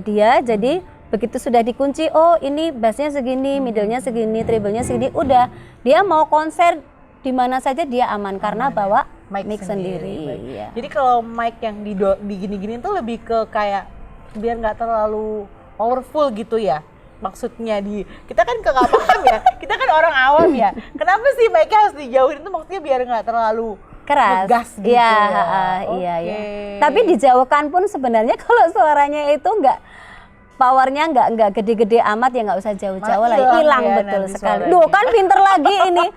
dia. Jadi begitu sudah dikunci, oh ini bassnya segini, middle-nya segini, treble-nya segini, udah dia mau konser di mana saja dia aman karena bawa mic sendiri. Baik. Iya. Jadi kalau mic yang digini-gini tuh lebih ke kayak biar nggak terlalu powerful gitu ya. Maksudnya kita kan nggak paham ya, kita kan orang awam ya. Kenapa sih mic-nya harus dijauhin itu maksudnya biar nggak terlalu Keras. ngegas gitu Iya, ya. iya, iya. Oke. Tapi dijauhkan pun sebenarnya kalau suaranya itu powernya nggak gede-gede amat ya nggak usah jauh-jauh Malah lah, hilang ya betul nanti sekali. suaranya. Duh kan pinter lagi ini.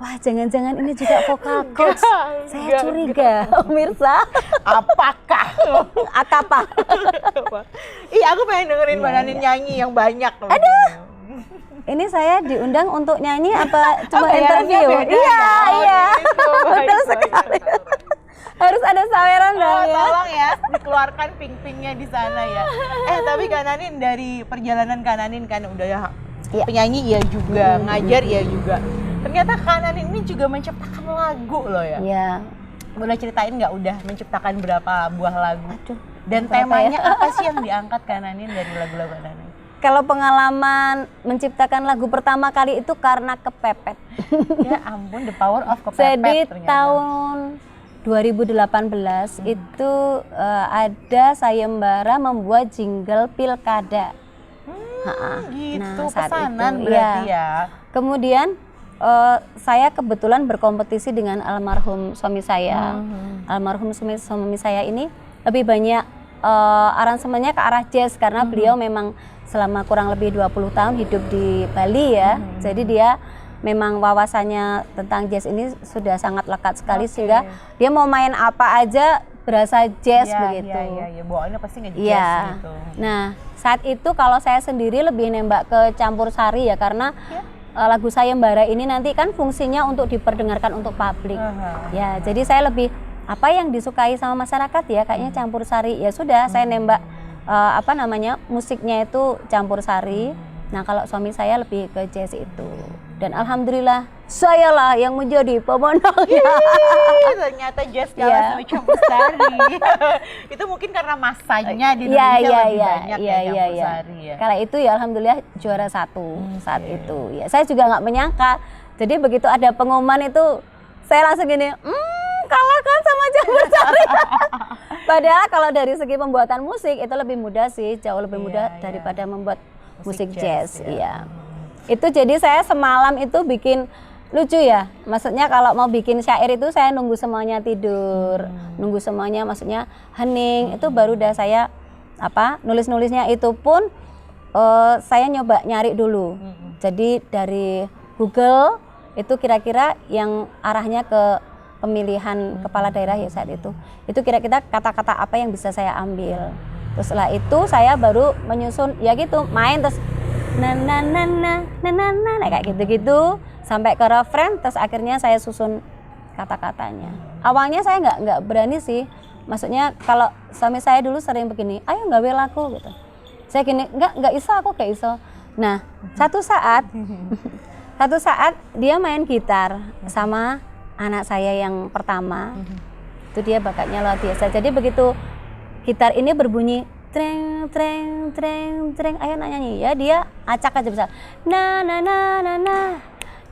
Wah jangan-jangan ini juga vokal coach. Saya curiga, Mirsa. Apakah? Akapa. Iya, aku pengen dengerin Mbak Nanin nyanyi yang banyak. Aduh. Ini saya diundang untuk nyanyi apa cuma bayarannya interview? beda Iya, ya? Oh, iya. gitu. Baik, Betul baik, sekali. baik. Harus ada saweran dong Oh, ya. tolong ya, dikeluarkan ping-pingnya di sana ya. Tapi Kak Nanin, dari perjalanan Kak Nanin kan udah ya, Iya. penyanyi ya juga, ngajar ya juga. Ternyata Kak Nanin ini juga menciptakan lagu loh ya. Iya. Boleh ceritain nggak udah menciptakan berapa buah lagu? Aduh. Dan berapa temanya ya? apa sih yang diangkat Kak Nanin dari lagu-lagu Kak Nanin? Kalau pengalaman menciptakan lagu pertama kali itu karena kepepet. Ya ampun, the power of kepepet Jadi ternyata. tahun 2018 itu ada sayembara membuat jingle pilkada. Gitu, saat pesanan itu, berarti iya. ya. Kemudian saya kebetulan berkompetisi dengan almarhum suami saya. Almarhum suami saya ini lebih banyak aransemennya ke arah jazz karena beliau memang selama kurang lebih 20 tahun hidup di Bali ya. Jadi dia memang wawasannya tentang jazz ini sudah sangat lekat sekali sehingga dia mau main apa aja berasa jazz begitu. Iya, bawaannya pasti nge-jazz Iya. gitu. Nah, saat itu kalau saya sendiri lebih nembak ke campur sari ya karena lagu sayembara ini nanti kan fungsinya untuk diperdengarkan untuk publik. Ya, jadi saya lebih apa yang disukai sama masyarakat ya kayaknya campur sari. Ya sudah, saya nembak musiknya itu campur sari. Nah, kalau suami saya lebih ke jazz itu. Dan alhamdulillah sayalah yang menjadi pemenangnya. Ternyata jazz jalan sama campur sari. Itu mungkin karena masanya di Indonesia lebih banyak ya campur sari ya. Kala itu ya alhamdulillah juara 1 saat itu. Ya, saya juga nggak menyangka. Jadi begitu ada pengumuman itu saya langsung gini, kalahkan sama campur sari. Padahal kalau dari segi pembuatan musik itu lebih mudah sih, jauh lebih mudah daripada membuat musik jazz. Iya. Itu jadi saya semalam itu bikin lucu ya. Maksudnya kalau mau bikin syair itu saya nunggu semuanya tidur, nunggu semuanya maksudnya hening, itu baru udah saya nulis-nulisnya itu pun saya nyoba nyari dulu. Jadi dari Google itu kira-kira yang arahnya ke pemilihan kepala daerah ya saat itu kira-kira kata-kata apa yang bisa saya ambil. Terus setelah itu saya baru menyusun ya gitu, main terus kayak gitu-gitu sampai ke refren, terus akhirnya saya susun kata-katanya. Awalnya saya nggak berani sih, maksudnya kalau suami saya dulu sering begini, ayo gawe lagu gitu. Saya gini, nggak iso, aku nggak iso. Nah, satu saat dia main gitar sama anak saya yang pertama. Itu dia bakatnya luar biasa. Jadi begitu gitar ini berbunyi treng treng treng treng, ayo nyanyi ya, dia acak aja bisa na na na na na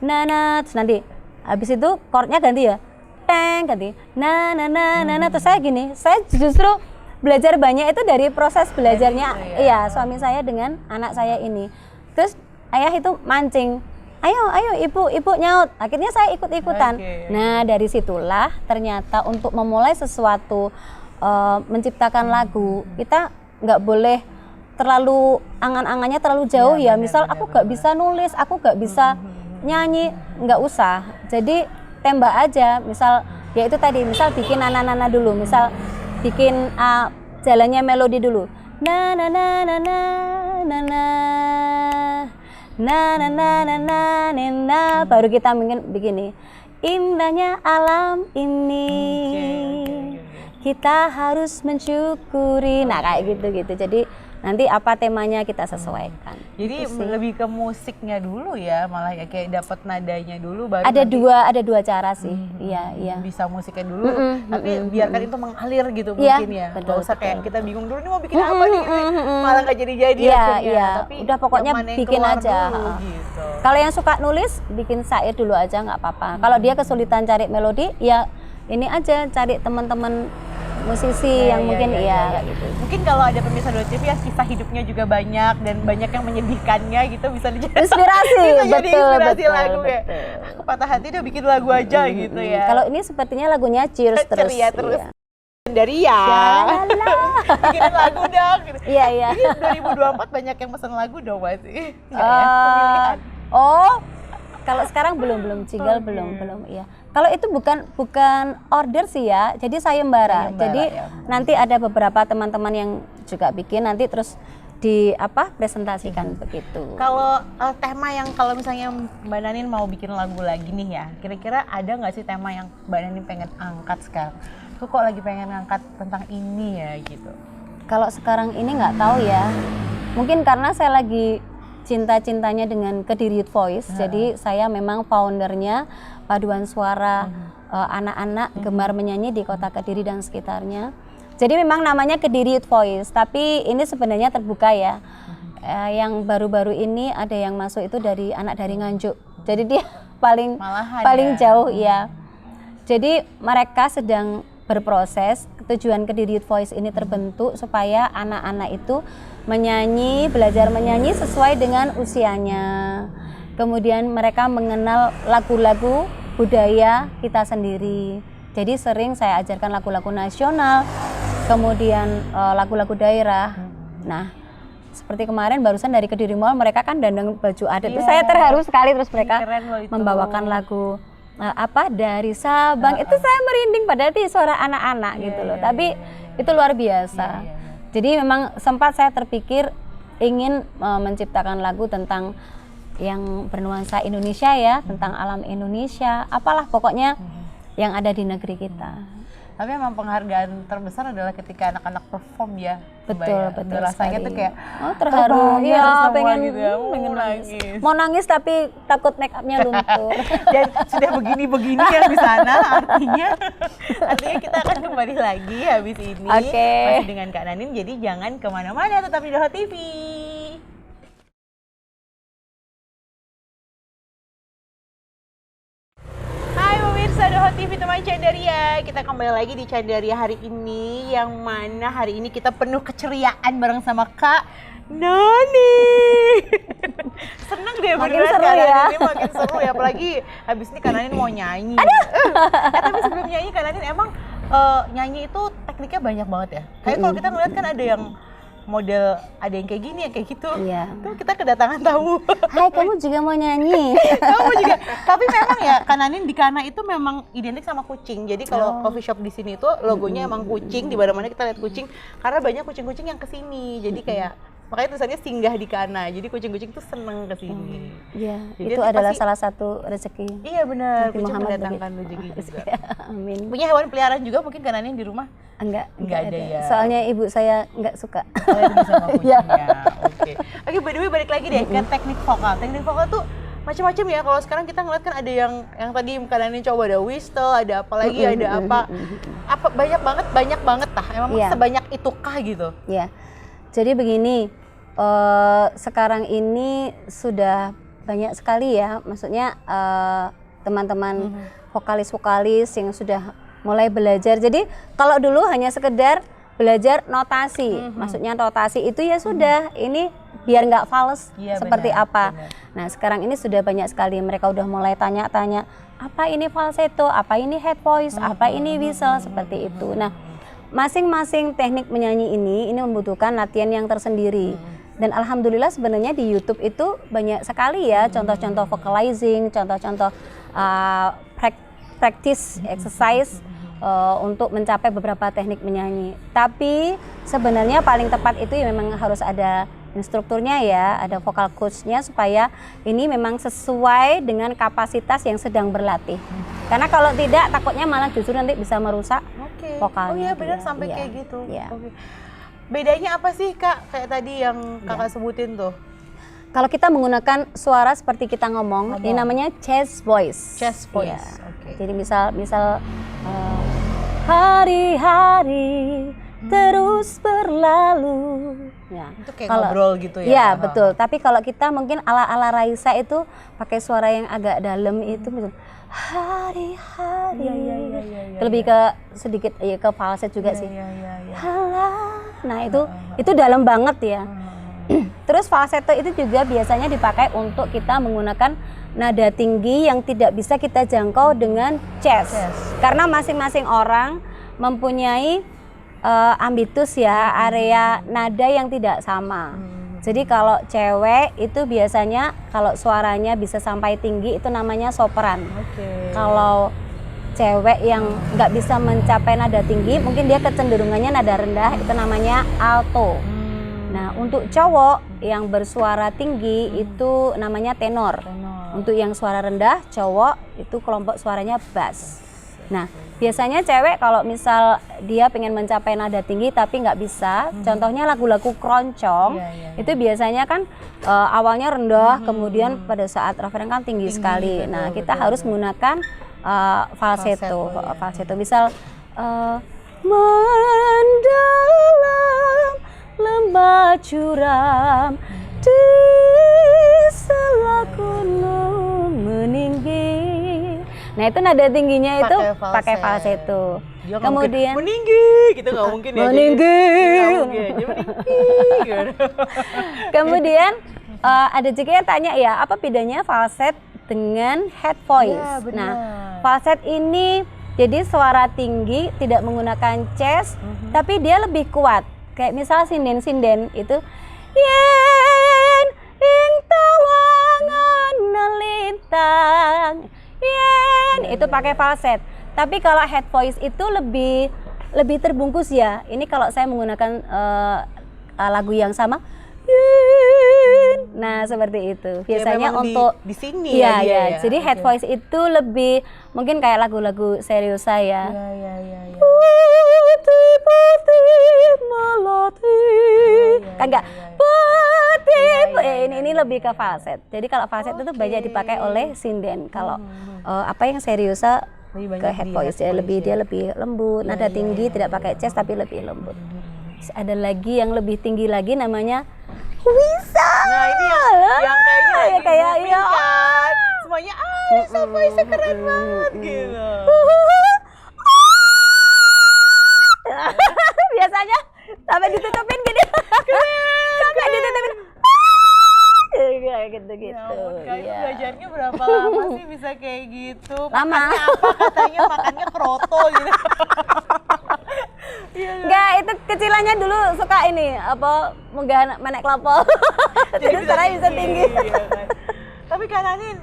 na na, terus nanti habis itu chordnya ganti ya, teng ganti na na na na na. Terus saya gini, saya justru belajar banyak itu dari proses belajarnya iya suami saya dengan anak saya ini. Terus ayah itu mancing, ayo ibu nyaut, akhirnya saya ikut-ikutan. Nah dari situlah ternyata untuk memulai sesuatu menciptakan lagu kita nggak boleh terlalu angan-angannya terlalu jauh ya, misal aku nggak bisa nulis, aku nggak bisa nyanyi, nggak usah. Jadi tembak aja, misal ya itu tadi, misal bikin nana dulu, misal bikin jalannya melodi dulu, na na na na na na na na na na na na na, na. Baru kita mungkin begini. Indahnya alam ini. Kita harus mensyukuri. Nah, kayak gitu-gitu. Jadi nanti apa temanya kita sesuaikan. Jadi lebih ke musiknya dulu ya, malah ya kayak dapat nadanya dulu baru ada dua cara sih. Iya. Bisa musiknya dulu, tapi biarkan itu mengalir gitu mungkin ya. Gak usah kayak kita bingung dulu nih mau bikin apa nih, malah nggak jadi-jadi akhirnya. Tapi udah pokoknya bikin aja. Gitu. Kalau yang suka nulis, bikin syair dulu aja nggak apa-apa. Kalau dia kesulitan cari melodi, ya ini aja cari teman-teman musisi yang mungkin gitu. Mungkin kalau ada pemirsa Dua TV ya kisah hidupnya juga banyak dan banyak yang menyedihkannya gitu bisa dijadi inspirasi. Jadi inspirasi lagu kayak aku patah hati udah bikin lagu aja gitu ya. Kalau ini sepertinya lagunya cheers terus. Ceria terus. Dari ya. Bikin lagu dong. Iya. Ini 2024 banyak yang pesan lagu dong masih. Kalau sekarang belum jingle belum iya. Kalau itu bukan order sih ya, jadi sayembara. Jadi nanti ada beberapa teman-teman yang juga bikin nanti terus presentasikan begitu. Kalau tema yang kalau misalnya Mbak Nanin mau bikin lagu lagi nih ya, kira-kira ada nggak sih tema yang Mbak Nanin pengen angkat sekarang? Tuh kok lagi pengen angkat tentang ini ya gitu. Kalau sekarang ini nggak tahu ya, mungkin karena saya lagi cinta-cintanya dengan Kediri Youth Voice. Jadi saya memang foundernya paduan suara anak-anak gemar menyanyi di kota Kediri dan sekitarnya. Jadi memang namanya Kediri Youth Voice, tapi ini sebenarnya terbuka ya. Yang baru-baru ini ada yang masuk itu dari anak dari Nganjuk. Jadi dia paling jauh ya. Jadi mereka sedang berproses. Tujuan Kediri Youth Voice ini terbentuk supaya anak-anak itu belajar menyanyi sesuai dengan usianya. Kemudian mereka mengenal lagu-lagu budaya kita sendiri. Jadi sering saya ajarkan lagu-lagu nasional, kemudian lagu-lagu daerah. Nah, seperti kemarin barusan dari Kediri Mall mereka kan dandang baju adat. Itu saya terharu sekali, terus mereka membawakan lagu dari Sabang. Itu saya merinding padahal itu suara anak-anak gitu loh. Tapi itu luar biasa. Jadi memang sempat saya terpikir ingin menciptakan lagu tentang yang bernuansa Indonesia ya, tentang alam Indonesia, apalah pokoknya yang ada di negeri kita. Tapi memang penghargaan terbesar adalah ketika anak-anak perform ya. Betul rasanya sekali. Tuh kayak terharu. Iya, pengen gitu ya. pengen nangis. Mau nangis tapi takut make upnya luntur. Dan sudah begini-begini ya di sana, artinya kita akan kembali lagi habis ini. Masih dengan Kak Nanin, jadi jangan kemana-mana, tetap di Doha TV. Doha TV teman Candaria, kita kembali lagi di Candaria hari ini, yang mana hari ini kita penuh keceriaan bareng sama Kak Nani. Seneng deh beneran Kak Nani ini makin seru ya, apalagi habis ini Kak Nani mau nyanyi. Tapi sebelum nyanyi Kak Nani emang nyanyi itu tekniknya banyak banget ya. Kayak kalau kita ngeliat kan ada yang model, ada yang kayak gini, yang kayak gitu. Iya. Tuh kita kedatangan tamu. Hai, kamu juga mau nyanyi? Kamu juga. Tapi memang ya, Kananin di Kana itu memang identik sama kucing. Jadi kalau coffee shop di sini tuh logonya emang kucing. Di mana-mana kita lihat kucing. Karena banyak kucing-kucing yang kesini. Jadi kayak makanya tulisannya singgah di Kana. Jadi kucing-kucing tuh seneng kesini. Iya. Itu adalah salah satu rezeki. Iya benar. Kucing mendatangkan rezeki juga. Amin. Punya hewan peliharaan juga mungkin Kananin di rumah? Enggak ada ya. Soalnya ibu saya enggak suka. Sama kucing ya. Oke, by the way balik lagi deh ke teknik vokal. Teknik vokal tuh macam-macam ya. Kalau sekarang kita ngeliat kan ada yang tadi Kananin coba ada whistle, ada apa lagi, ada apa banyak banget tah. Emang sebanyak itukah gitu? Iya. Jadi begini, sekarang ini sudah banyak sekali ya, maksudnya teman-teman vokalis-vokalis yang sudah mulai belajar. Jadi kalau dulu hanya sekedar belajar notasi, maksudnya notasi itu ya sudah, ini biar nggak fals seperti apa. Benar. Nah sekarang ini sudah banyak sekali, mereka udah mulai tanya-tanya, apa ini falsetto, apa ini head voice, apa ini whistle, seperti itu. Nah masing-masing teknik menyanyi ini membutuhkan latihan yang tersendiri. Dan alhamdulillah sebenarnya di YouTube itu banyak sekali ya contoh-contoh vocalizing, contoh-contoh practice exercise untuk mencapai beberapa teknik menyanyi. Tapi sebenarnya paling tepat itu ya memang harus ada instrukturnya ya, ada vokal coachnya supaya ini memang sesuai dengan kapasitas yang sedang berlatih. Karena kalau tidak takutnya malah justru nanti bisa merusak vokalnya. Oh iya benar dia. sampai Iya. kayak gitu. Iya. Oke. Bedanya apa sih Kak? Kayak tadi yang Kakak sebutin tuh. Kalau kita menggunakan suara seperti kita ngomong. Ini namanya chest voice. Chest voice. Iya. Oke. Jadi misal hari-hari terus berlalu. Ya. Itu kayak ngobrol gitu ya? Iya betul. Tapi kalau kita mungkin ala Raisa itu pakai suara yang agak dalam itu betul. Hari-hari. Iya. Lebih ke sedikit ya ke falset juga sih. Iya. Nah itu dalam banget ya. Terus falsetto itu juga biasanya dipakai untuk kita menggunakan nada tinggi yang tidak bisa kita jangkau dengan chest. Karena masing-masing orang mempunyai ambitus ya, area nada yang tidak sama. Jadi kalau cewek itu biasanya kalau suaranya bisa sampai tinggi itu namanya sopran. Kalau cewek yang nggak bisa mencapai nada tinggi, mungkin dia kecenderungannya nada rendah, itu namanya alto. Nah, untuk cowok yang bersuara tinggi itu namanya tenor. Untuk yang suara rendah, cowok itu kelompok suaranya bass. Nah, biasanya cewek kalau misal dia pengen mencapai nada tinggi tapi nggak bisa, contohnya lagu-lagu keroncong, itu biasanya kan awalnya rendah, kemudian pada saat referen kan tinggi sekali. Nah, kita harus menggunakan falsetto. Falsetto misal mendalam lembah curam di selak gunung meninggi. Nah itu nada tingginya itu pakai falsetto. Kemudian meninggi gitu nggak mungkin ya. Meninggi. Gitu. Kemudian ada juga yang tanya ya apa bedanya falset dengan head voice. Ya, nah falset ini jadi suara tinggi tidak menggunakan chest, tapi dia lebih kuat. Kayak misal sinden itu yen ing tawangan nelintang yen itu pakai falset. Tapi kalau head voice itu lebih terbungkus ya. Ini kalau saya menggunakan lagu yang sama yen. Nah, seperti itu. Biasanya ya, untuk di sini ya. ya. Jadi head voice itu lebih mungkin kayak lagu-lagu serius saya. Iya. Putih melati. Kan enggak? Putih. Ini lebih ke falset. Jadi kalau falset itu banyak dipakai oleh sinden. Kalau apa yang seriusa ke head voice ya, dia lebih lembut. Nada tinggi tidak pakai chest tapi lebih lembut. Terus ada lagi yang lebih tinggi lagi namanya Wisa. Nah ini yang kayaknya lagi kayak booming kan. Semuanya Lisa voice-nya keren banget gitu. Biasanya sampai ditutupin gini. Sampai ditutupin. Kayak gitu-gitu. Kayaknya belajarnya berapa lama sih bisa kayak gitu? Lama. Makannya apa katanya? Makannya kroto gitu. Enggak, itu kecilannya dulu suka ini apa munggah menek kelapa. Jadi suaranya bisa tinggi. Iya kan. Tapi Kak Nanin,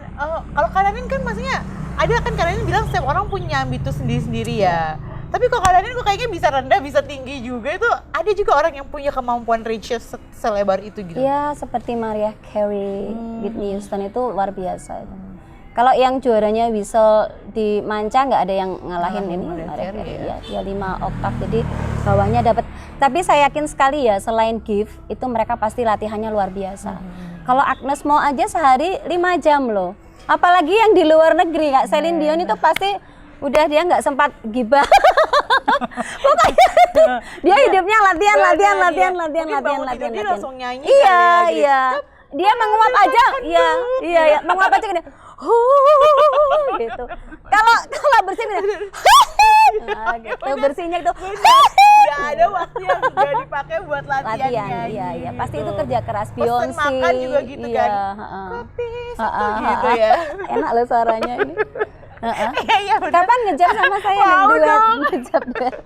kalau Kak Nanin kan maksudnya ada kan Kak Nanin bilang setiap orang punya ambitus sendiri-sendiri ya. Tapi kok Kak Nanin kok kayaknya bisa rendah, bisa tinggi juga. Itu ada juga orang yang punya kemampuan range selebar itu gitu. Iya, seperti Mariah Carey, Whitney Houston itu luar biasa itu. Kalau yang juaranya Whistle di Manca nggak ada yang ngalahin ini Mariah Carey ya. Dia 5 oktav jadi bawahnya dapat. Tapi saya yakin sekali ya selain gift itu mereka pasti latihannya luar biasa. Kalau Agnes Mo aja sehari 5 jam loh. Apalagi yang di luar negeri Kak Celine Dion itu pasti udah dia nggak sempat gibah. Pokoknya dia hidupnya latihan. Dia langsung nyanyi. Iya. Dia menguap aja, iya, menguap aja gini. Gitu. Kalau bersih gitu. Nah, gitu bersihnya gitu. Enggak ada waktu yang enggak dipakai buat latihan. Iya. Pasti itu kerja keras. Beyonce. Makan juga gitu kan. Kopi, gitu ya. Enak loh suaranya ini. Iya, Kapan ngejam sama saya? Mau dong. Ngejam duet.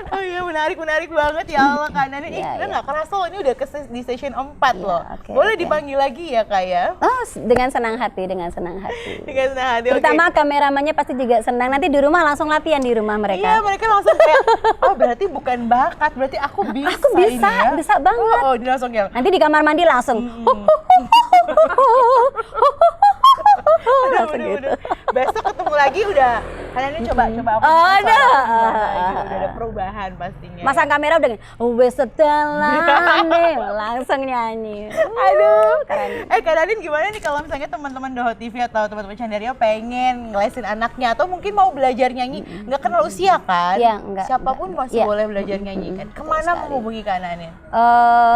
Oh iya, menarik banget ya Allah Kak Nanin. Iya, Kita iya. nggak kerasa loh ini udah di station 4 Iya, loh. oke, Boleh oke. dipanggil lagi ya Kak ya? Oh, dengan senang hati, dengan senang hati. Dengan senang hati. Oke. Terutama kameramannya pasti juga senang. Nanti di rumah langsung latihan di rumah Iya, mereka. mereka langsung kayak, oh berarti bukan bakat, berarti aku bisa Aku bisa, ini ya. bisa banget. Oh, dia langsung ya. Nanti di kamar mandi langsung. Langsung gitu. Udah. Besok ketemu lagi udah. Karena ini coba aku. Oh, ada. Udah ada perubahan pastinya. Masang kamera udah wes setelan nih, langsung nyanyi. Aduh. Keren. Kak Nadine gimana nih kalau misalnya teman-teman Doho TV atau teman-teman Candaria pengen ngelesin anaknya atau mungkin mau belajar nyanyi, nggak kenal usia kan? Iya, enggak. Siapapun pasti Iya. boleh belajar nyanyi kan. Kemana menghubungi Kak Nadine?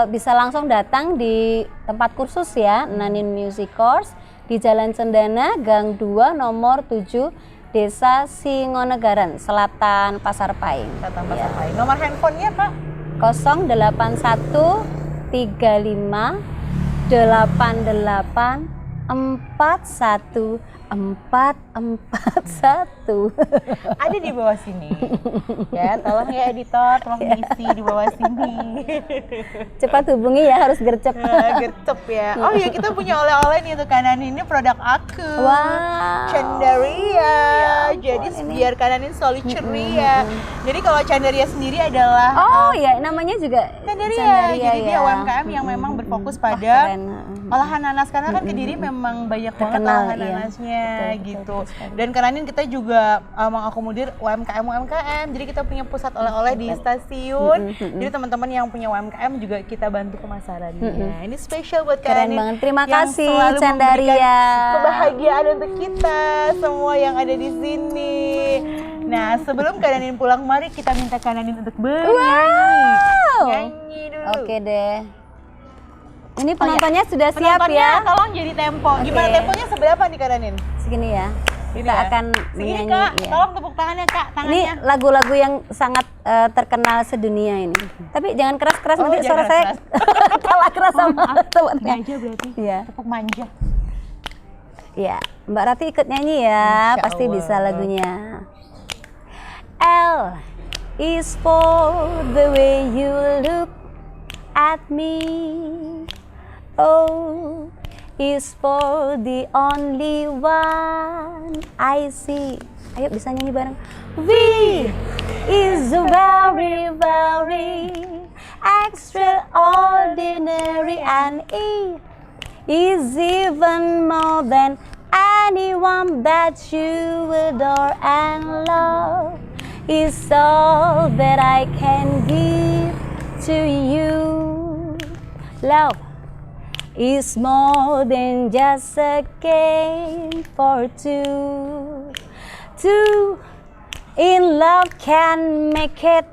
Bisa langsung datang di tempat kursus ya, Nanin Music Course di Jalan Cendana, Gang 2, nomor 7, Desa Singonegaran, Selatan Pasar Paing. Kata Mas Apai. Nomor handphonenya Kak? 081 35 88 41 441. Ada di bawah sini. Ya, tolong ya editor, tolong diisi di bawah sini. Cepat hubungi ya, harus gercep. Gercep ya. Oh iya, kita punya oleh-oleh nih untuk Kananin. Ini produk aku. Wow. Candaria. ampun, Jadi ini. biar Kananin selalu ceria. Jadi kalau Candaria sendiri adalah Oh ya, namanya juga Candaria. Jadi dia ya. UMKM yang memang berfokus Wah, pada keren. olahan nanas, karena kan Kediri memang banyak banget Terkenal, olahan iya. nanasnya Betul, gitu. betul sekali. Dan Kananin kita juga mengakomodir UMKM. Jadi kita punya pusat oleh-oleh di stasiun. Jadi teman-teman yang punya UMKM juga kita bantu pemasarannya. Ini spesial buat Keren Kananin. banget. Terima yang kasih, selalu Candaria. memberikan kebahagiaan untuk kita semua yang ada di sini. Nah, sebelum Kananin pulang, mari kita minta Kananin untuk bernyanyi. Wow. Nyanyi dulu. Oke deh. Ini penontonnya sudah siap Penontonnya ya. tolong jadi tempo. Gimana Oke. temponya seberapa nih Kananin? Segini ya. Kita ya. akan Segini menyanyi. Kak, ya. tolong tepuk tangannya Kak, Ini tangannya. lagu-lagu yang sangat terkenal sedunia ini. Tapi jangan keras-keras, Oh, nanti suara jangan saya kalah keras sama temannya. Manja berarti. Iya. Tepuk manja. Iya, Mbak Rati ikut nyanyi ya, Insya pasti Allah. bisa lagunya. L is for the way you look at me. O is for the only one I see. Ayo bisa nyanyi bareng. V is very, very extraordinary, and E is even more than anyone that you adore, and love is all that I can give to you. Love is more than just a game for two. Two in love can make it.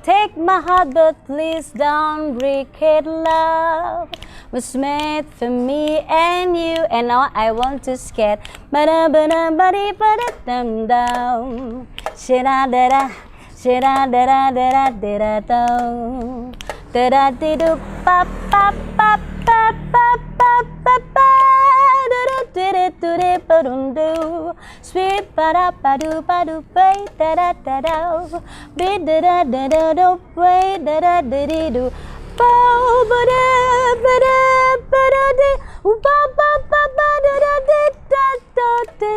Take my heart, but please don't break it. Love was made for me and you, and now I want to skate. Bada bada bada bada dum dum. Shira da da, shira da da da da da da dum. Da da di do pa pa pa pa pa pa pa pa. Da da di di do di ba dum do. Sweet ba da ba do bay da da da da. Be da da da da do bay da da di di do. Ba ba da ba da ba da di. Ba ba ba ba da da di da da di.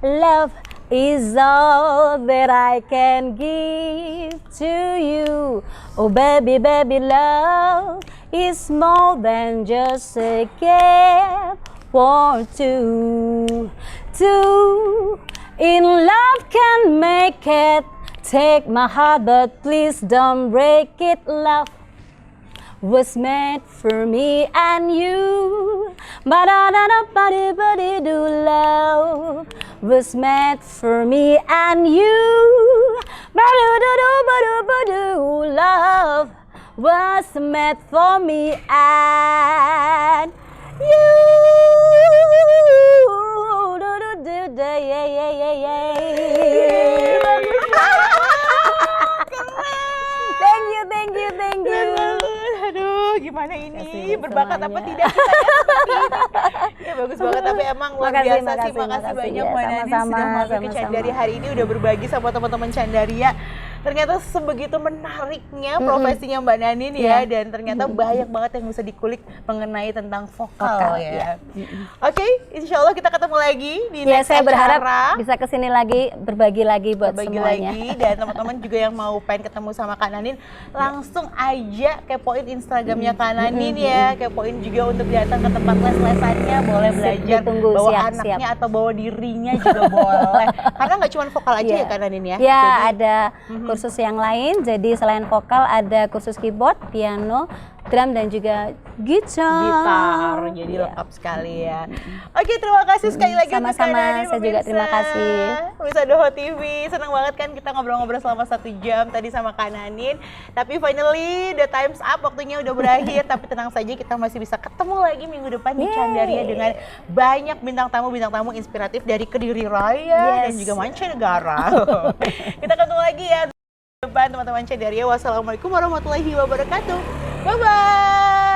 Love is all that I can give to you. Oh baby, baby, love is more than just a game for two. Two in love can make it. Take my heart, but please don't break it. Love was made for me and you. Ba-da-da-da-ba-di-ba-di-do. Love was made for me and you. Ba-do-do-do-ba-do-ba-do. Love was made for me and you. Do-do-do-do. Yeah, yeah, yeah, yeah. Thank you, thank you. Aduh, gimana ini? Kasih Berbakat apa semuanya. tidak kita ya seperti ini? Ya bagus banget, tapi emang luar Makasih, biasa sih. makasih, Makasih makasih. banyak Ya, Mbak Nadine sama-sama, sudah mampir ke sama-sama. Candaria hari ini, udah berbagi sama teman-teman Candaria. ternyata sebegitu menariknya profesinya Mbak Nanin ya, dan ternyata banyak banget yang bisa dikulik mengenai tentang vokal ya. Oke, insya Allah kita ketemu lagi di next saya berharap acara. bisa kesini lagi, berbagi lagi buat semuanya. Dan teman-teman juga yang mau pengen ketemu sama Kak Nanin, langsung aja kepoin Instagramnya Kak Nanin ya, kepoin juga untuk datang ke tempat les-lesannya, boleh belajar bawa anaknya atau bawa dirinya juga boleh. Karena nggak cuma vokal aja ya Kak Nanin ya. Ya, ada kursus yang lain. Jadi selain vokal ada kursus keyboard, piano, drum dan juga gitar. Jadi lengkap sekali ya. Oke, terima kasih sekali lagi untuk Kak Sama-sama, Nanin, saya juga terima kasih. Pemirsa Doho TV, senang banget kan kita ngobrol-ngobrol selama 1 jam tadi sama Kak Nanin. Tapi finally the time's up, waktunya udah berakhir. Tapi tenang saja, kita masih bisa ketemu lagi minggu depan di Candaria dengan banyak bintang tamu inspiratif dari Kediri Raya dan juga mancanegara. Kita ketemu lagi ya depan teman-teman Candaria. Wassalamualaikum warahmatullahi wabarakatuh. Bye-bye.